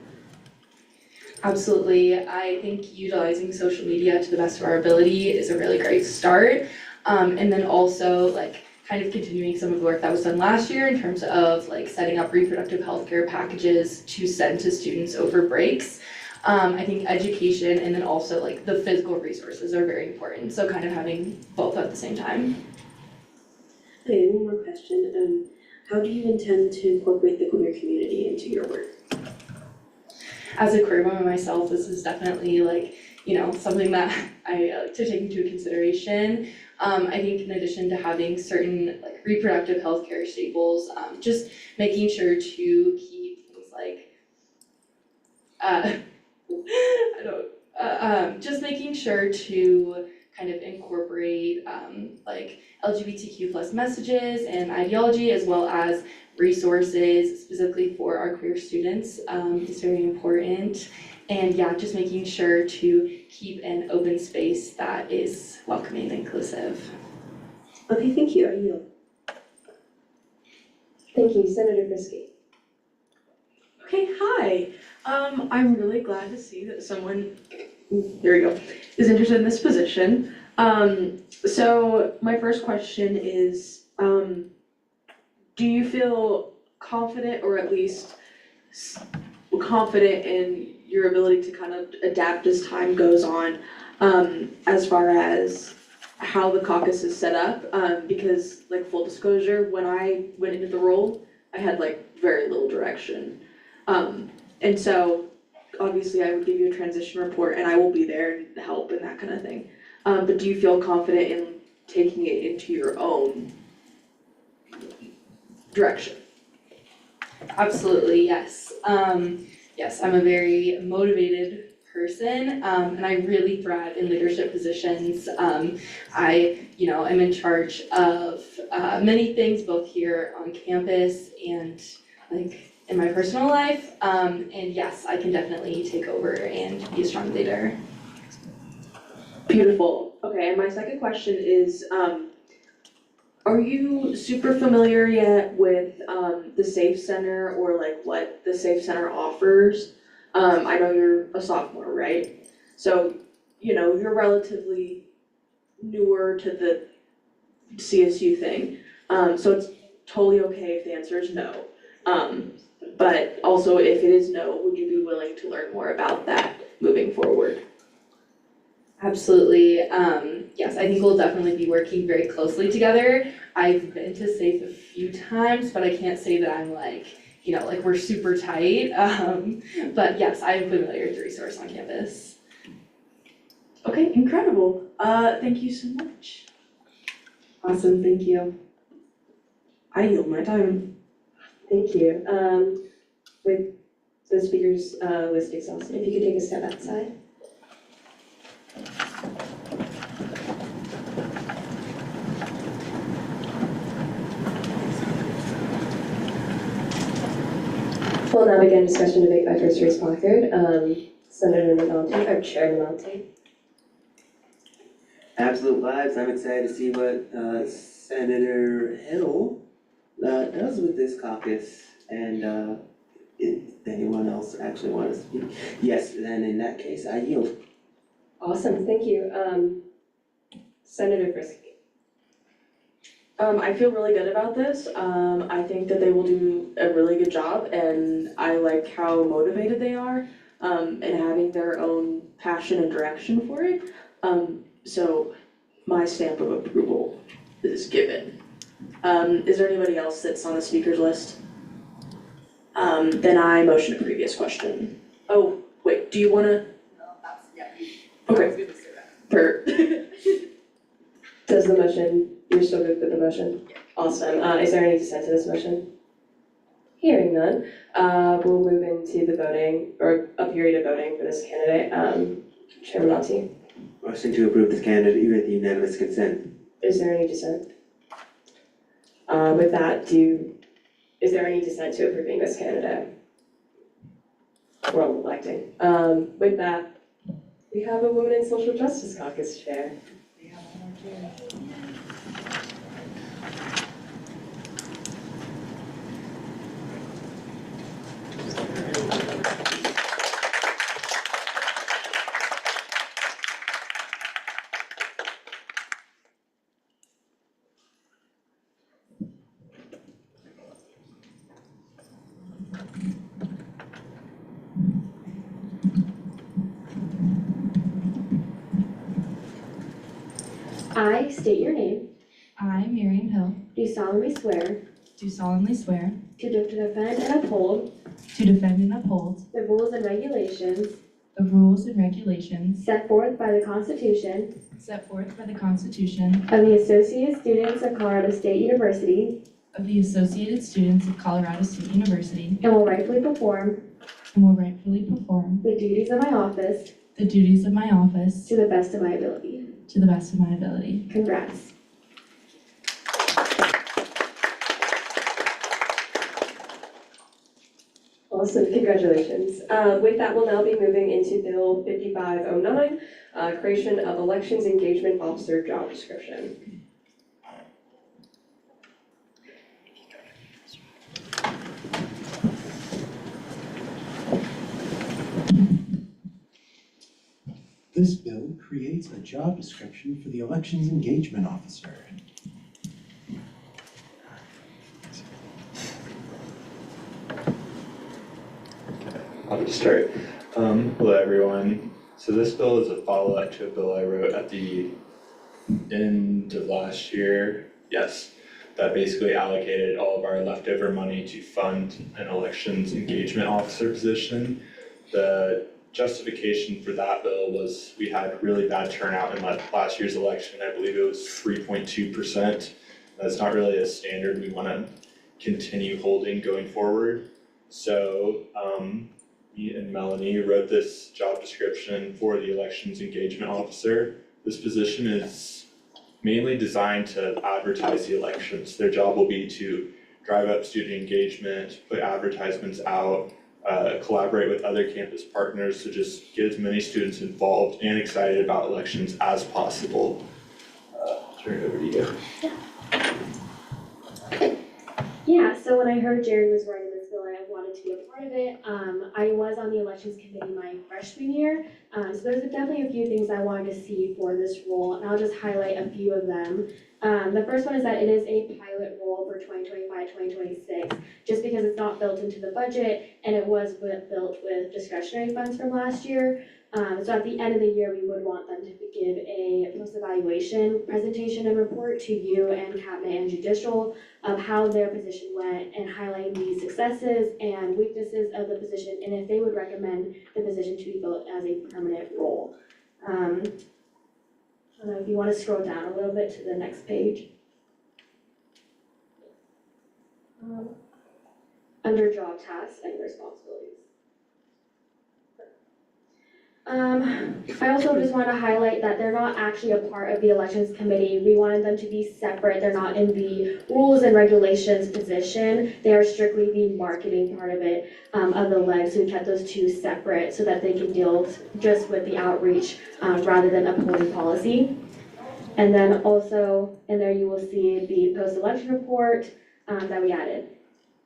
Absolutely. I think utilizing social media to the best of our ability is a really great start. And then also like kind of continuing some of the work that was done last year in terms of like setting up reproductive healthcare packages to send to students over breaks. I think education and then also like the physical resources are very important. So kind of having both at the same time. Okay, one more question. How do you intend to incorporate the queer community into your work? As a queer woman myself, this is definitely like, something that I like to take into consideration. I think in addition to having certain like reproductive healthcare staples, just making sure to keep things like, just making sure to kind of incorporate like LGBTQ plus messages and ideology as well as resources specifically for our queer students is very important. And yeah, just making sure to keep an open space that is welcoming and inclusive. Okay, thank you. I yield. Thank you, Senator Brisky. Okay, hi. I'm really glad to see that someone, there we go, is interested in this position. So my first question is, do you feel confident or at least confident in your ability to kind of adapt as time goes on, as far as how the caucus is set up? Because like full disclosure, when I went into the role, I had like very little direction. And so obviously I would give you a transition report and I will be there and help and that kind of thing. But do you feel confident in taking it into your own direction? Absolutely, yes. Yes, I'm a very motivated person, and I really thrive in leadership positions. I, am in charge of many things, both here on campus and like in my personal life. And yes, I can definitely take over and be a strong leader. Beautiful. Okay, and my second question is, are you super familiar yet with the Safe Center or like what the Safe Center offers? I know you're a sophomore, right? So, you're relatively newer to the CSU thing. So it's totally okay if the answer is no. But also if it is no, would you be willing to learn more about that moving forward? Absolutely. Yes, I think we'll definitely be working very closely together. I've been to SAFE a few times, but I can't say that I'm like, like we're super tight. But yes, I am familiar with the resource on campus. Okay, incredible. Thank you so much. Awesome, thank you. I yield my time. Thank you. With the speakers list exhausted, if you could take a step outside. We'll now begin discussion debate by first raised placard. Senator Namonte, or Chair Namonte. Absolute vibes. I'm excited to see what Senator Hill does with this caucus. And if anyone else actually wants to speak? Yes, then in that case, I yield. Awesome, thank you. Senator Brisky. I feel really good about this. I think that they will do a really good job and I like how motivated they are, and having their own passion and direction for it. So my stamp of approval is given. Is there anybody else that's on the speakers list? Then I motion a previous question. Oh, wait, do you wanna? No, that's, yeah. Okay. Does the motion, you're still good with the motion? Yeah. Awesome. Is there any dissent to this motion? Hearing none, we'll move into the voting, or a period of voting for this candidate. Chairman Monty, Motion to approve this candidate with unanimous consent. is there any dissent? With that, is there any dissent to approving this candidate? We're all electing. With that, we have a Women in Social Justice Caucus Chair. We have one more chair. I state your name, I, Miriam Hill, do solemnly swear do solemnly swear to defend and uphold to defend and uphold the rules and regulations the rules and regulations set forth by the Constitution set forth by the Constitution of the Associated Students of Colorado State University of the Associated Students of Colorado State University and will rightfully perform the duties of my office the duties of my office to the best of my ability. to the best of my ability. Congrats. Awesome, congratulations. With that, we'll now be moving into Bill 5509, creation of Elections Engagement Officer job description. This bill creates a job description for the Elections Engagement Officer. I'll just start. Hello everyone. So this bill is a follow-up to a bill I wrote at the end of last year. Yes, that basically allocated all of our leftover money to fund an elections engagement officer position. The justification for that bill was we had really bad turnout in last year's election. I believe it was 3.2%. That's not really a standard we want to continue holding going forward. So me and Melanie wrote this job description for the elections engagement officer. This position is mainly designed to advertise the elections. Their job will be to drive up student engagement, put advertisements out, collaborate with other campus partners to just get as many students involved and excited about elections as possible. Turn it over to you. Yeah, so when I heard Jared was writing this bill, I wanted to be a part of it. I was on the elections committee my freshman year, so there's definitely a few things I wanted to see for this role, and I'll just highlight a few of them. The first one is that it is a pilot role for 2025-2026, just because it's not built into the budget, and it was built with discretionary funds from last year. So at the end of the year, we would want them to give a post-evaluation presentation and report to you and cabinet and judicial of how their position went and highlighting the successes and weaknesses of the position, and if they would recommend the position to be built as a permanent role. I don't know if you want to scroll down a little bit to the next page. Under job tasks and responsibilities. I also just want to highlight that they're not actually a part of the elections committee. We wanted them to be separate. They're not in the rules and regulations position. They are strictly the marketing part of it, of the leg. So we kept those two separate so that they can deal just with the outreach rather than upholding policy. And then also in there you will see the post-election report that we added.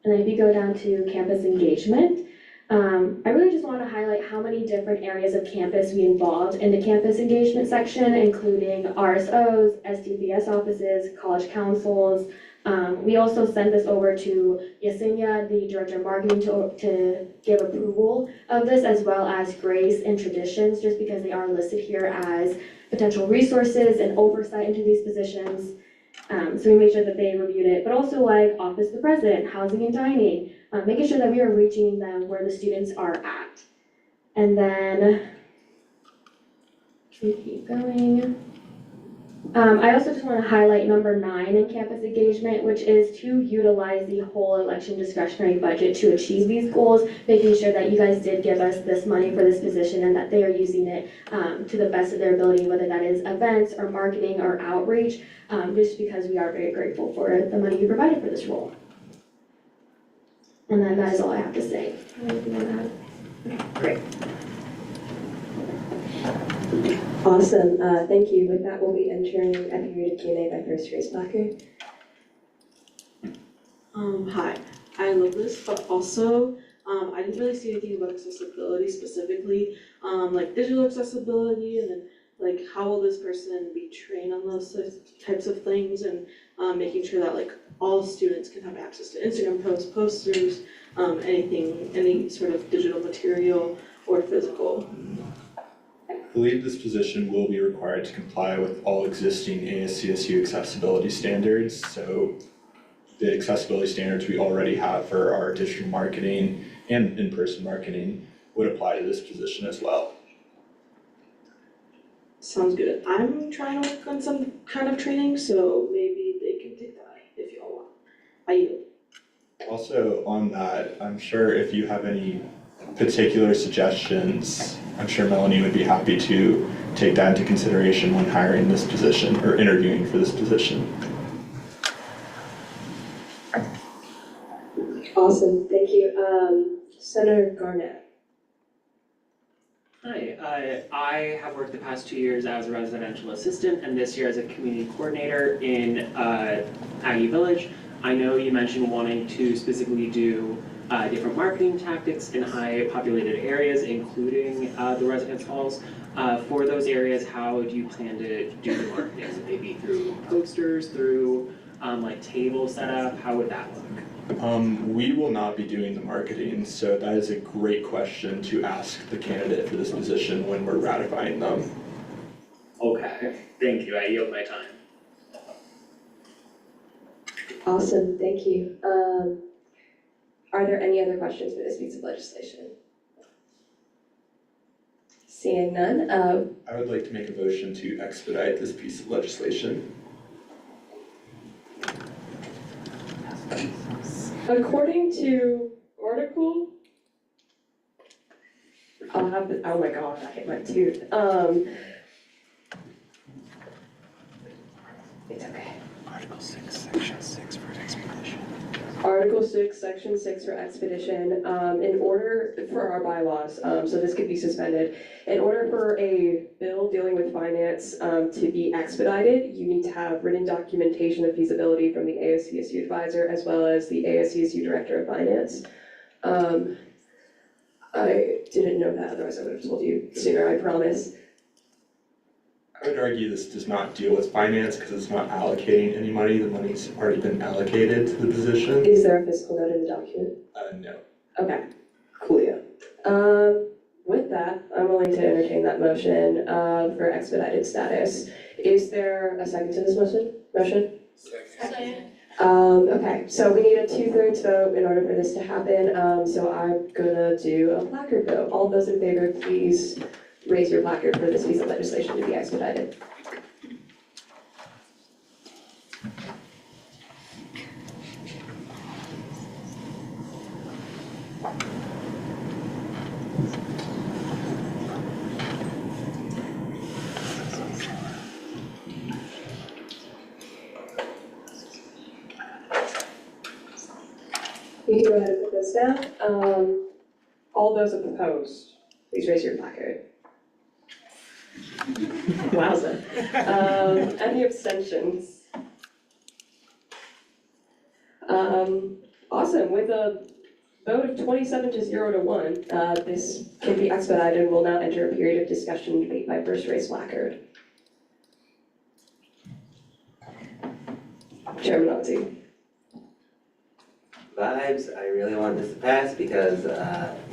And then if you go down to campus engagement, I really just want to highlight how many different areas of campus we involved in the campus engagement section, including RSOs, STPS offices, college councils. We also sent this over to Yesenia, the director of marketing, to give approval of this, as well as Grace and Traditions, just because they are listed here as potential resources and oversight into these positions. So we made sure that they reviewed it, but also like Office of the President, Housing and Dining, making sure that we are reaching them where the students are at. And then, we keep going. I also just want to highlight number 9 in campus engagement, which is to utilize the whole election discretionary budget to achieve these goals, making sure that you guys did give us this money for this position and that they are using it to the best of their ability, whether that is events or marketing or outreach, just because we are very grateful for the money you provided for this role. And then that is all I have to say. Anything you want to add? Great. Awesome, thank you. With that, we'll be entering a period of Q&A by First Grace Blacker. Hi, I love this, but also, I didn't really see anything about accessibility specifically, like digital accessibility, and then like how will this person be trained on those types of things, and making sure that like all students can have access to Instagram posts, posters, anything, any sort of digital material or physical. believe this position will be required to comply with all existing ASCSU accessibility standards. So the accessibility standards we already have for our digital marketing and in-person marketing would apply to this position as well. Sounds good. I'm trying to work on some kind of training, so maybe they can take that if y'all want. I yield. Also on that, I'm sure if you have any particular suggestions, I'm sure Melanie would be happy to take that into consideration when hiring this position or interviewing for this position. Awesome, thank you. Senator Garnett. Hi, I have worked the past 2 years as a residential assistant and this year as a community coordinator in Aggie Village. I know you mentioned wanting to specifically do different marketing tactics in high populated areas, including the residence halls. For those areas, how do you plan to do the marketing? Would they be through posters, through like table setup? How would that look? We will not be doing the marketing, so that is a great question to ask the candidate for this position when we're ratifying them. Okay, thank you. I yield my time. Awesome, thank you. Are there any other questions for this piece of legislation? Seeing none, I would like to make a motion to expedite this piece of legislation. according to article, I'll have the, oh my god, I hit my tooth. It's okay. Article 6, Section 6 for expedition. Article 6, Section 6 for expedition, in order for our bylaws, so this could be suspended. In order for a bill dealing with finance to be expedited, you need to have written documentation of feasibility from the ASCSU advisor as well as the ASCSU director of finance. I didn't know that, otherwise I would have told you sooner, I promise. I would argue this does not deal with finance because it's not allocating any money. The money's already been allocated to the position. Is there a fiscal note in the document? No. Okay, coolio. With that, I'm willing to entertain that motion for expedited status. Is there a second to this motion? Second. Okay, so we need a 2/3 vote in order for this to happen, so I'm gonna do a placard vote. All those in favor, please raise your placard for this piece of legislation to be expedited. You can go ahead and put this down. All those opposed, please raise your placard. Wowza. Any abstentions? Awesome, with a vote of 27 to 0 to 1, this can be expedited and will now enter a period of discussion and debate by first raised placard. Chairman Otzi. Vibes, I really want this to pass because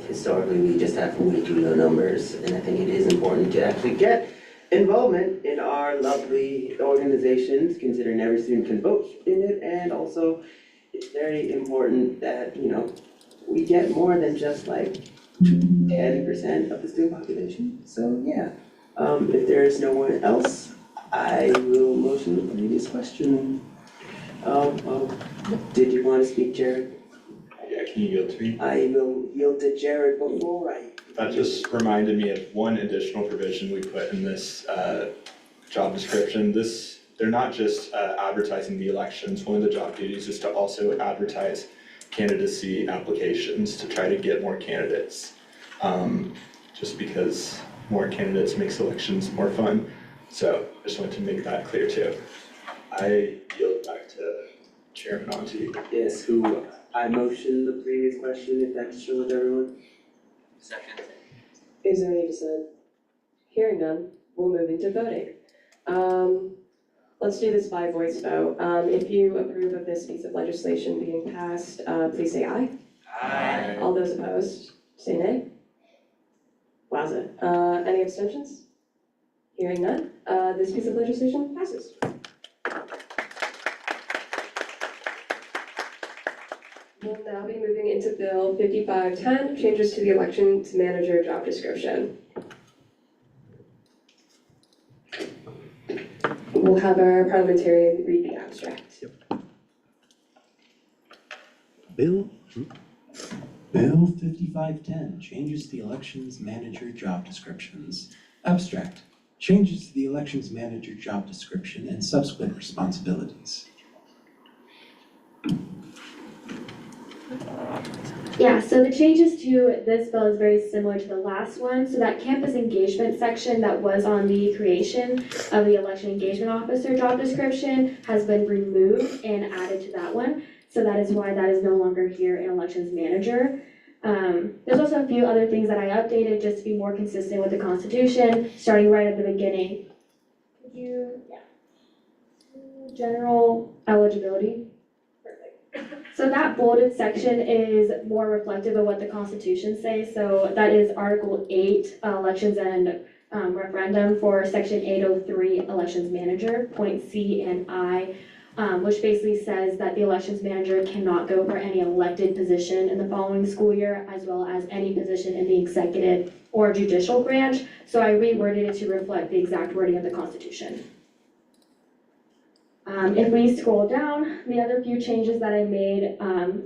historically we just have way too low numbers, and I think it is important to actually get involvement in our lovely organizations, considering every student can vote in it, and also it's very important that, you know, we get more than just like 10% of the student population. So yeah, if there is no one else, I will motion the previous question. Did you want to speak, Jared? Yeah, can you yield to me? I will yield to Jared before I. That just reminded me of one additional provision we put in this job description. They're not just advertising the elections. One of the job duties is to also advertise candidacy applications to try to get more candidates. Just because more candidates makes elections more fun. So I just wanted to make that clear too. I yield back to Chairman Onti. Yes, who I motioned the previous question, if that's true with everyone. Second. Is there any dissent? Hearing none, we'll move into voting. Let's do this by voice vote. If you approve of this piece of legislation being passed, please say aye. Aye. All those opposed, say nay. Wowza. Any abstentions? Hearing none, this piece of legislation passes. We'll now be moving into Bill 5510, changes to the elections manager job description. We'll have our parliamentarian read the abstract. Bill 5510 changes to the elections manager job descriptions. Abstract, changes to the elections manager job description and subsequent responsibilities. Yeah, so the changes to this bill is very similar to the last one. So that campus engagement section that was on the creation of the election engagement officer job description has been removed and added to that one. So that is why that is no longer here in elections manager. There's also a few other things that I updated just to be more consistent with the Constitution, starting right at the beginning. General eligibility. So that bolded section is more reflective of what the Constitution says. So that is Article 8, elections and referendum for Section 803, elections manager, point C and I, which basically says that the elections manager cannot go for any elected position in the following school year, as well as any position in the executive or judicial branch. So I reworded it to reflect the exact wording of the Constitution. If we scroll down, the other few changes that I made,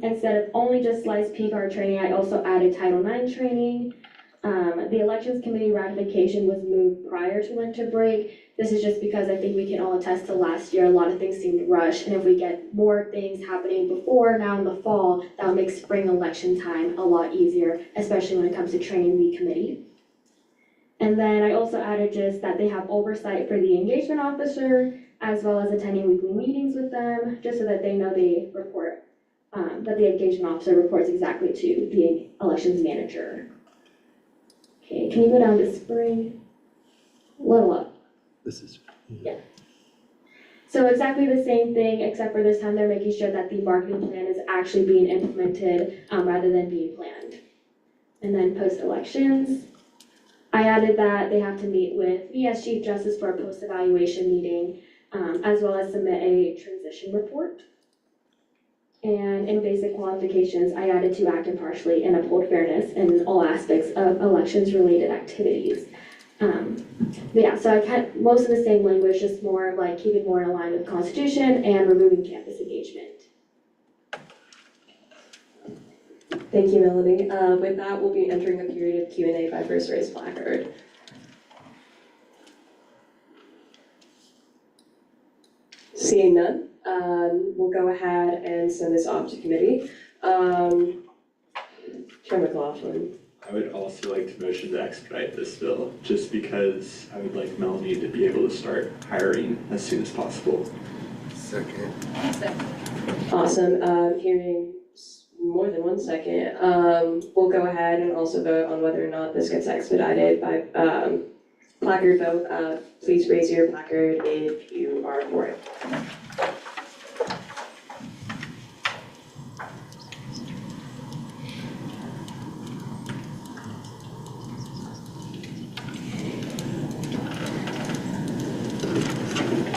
instead of only just sliced P-card training, I also added Title IX training. The Elections Committee ratification was moved prior to winter break. This is just because I think we can all attest to last year, a lot of things seemed rushed, and if we get more things happening before now in the fall, that'll make spring election time a lot easier, especially when it comes to training the committee. And then I also added just that they have oversight for the engagement officer, as well as attending weekly meetings with them, just so that they know they report, that the engagement officer reports exactly to the elections manager. Okay, can you go down to spring? Level up. This is. Yeah. So exactly the same thing, except for this time they're making sure that the marketing plan is actually being implemented rather than being planned. And then post-elections, I added that they have to meet with me as Chief Justice for a post-evaluation meeting, as well as submit a transition report. And in basic qualifications, I added to act impartially and uphold fairness in all aspects of elections-related activities. But yeah, so I kept most of the same language, just more like keeping more in line with the Constitution and removing campus engagement. Thank you, Melanie. With that, we'll be entering a period of Q&A by first raised placard. Seeing none, we'll go ahead and send this off to committee. Chair McLaughlin. I would also like to motion to expedite this bill, just because I would like Melanie to be able to start hiring as soon as possible. Second. Awesome, hearing more than 1 second, we'll go ahead and also vote on whether or not this gets expedited by placard vote. Please raise your placard if you are for it.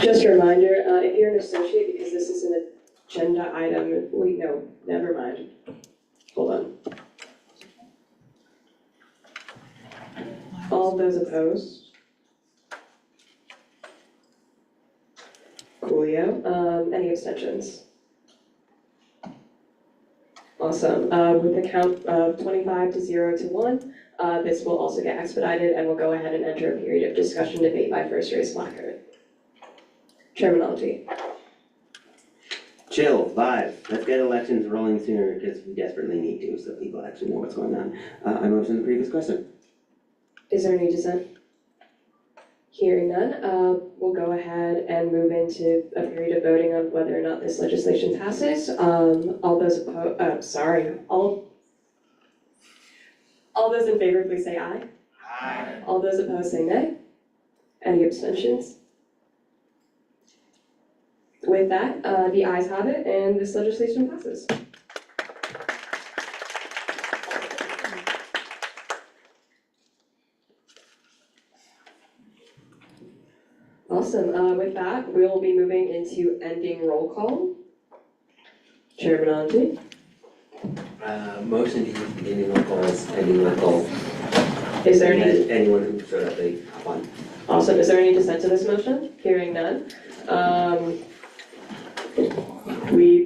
Just a reminder, if you're an associate, because this is an agenda item, no, never mind. Hold on. All those opposed? Coolio. Any abstentions? Awesome. With the count of 25 to 0 to 1, this will also get expedited and we'll go ahead and enter a period of discussion debate by first raised placard. Terminology. Chill, vibe, let's get elections rolling sooner because we desperately need to, so people actually know what's going on. I motion the previous question. Is there any dissent? Hearing none, we'll go ahead and move into a period of voting on whether or not this legislation passes. All those all those in favor, please say aye. Aye. All those opposed say nay. Any abstentions? With that, the ayes have it and this legislation passes. Awesome, with that, we'll be moving into ending roll call. Chairman Anji? Motion to use the ending roll call as ending roll call. Is there any, And anyone who showed up late, hop on. awesome, is there any dissent to this motion? Hearing none. We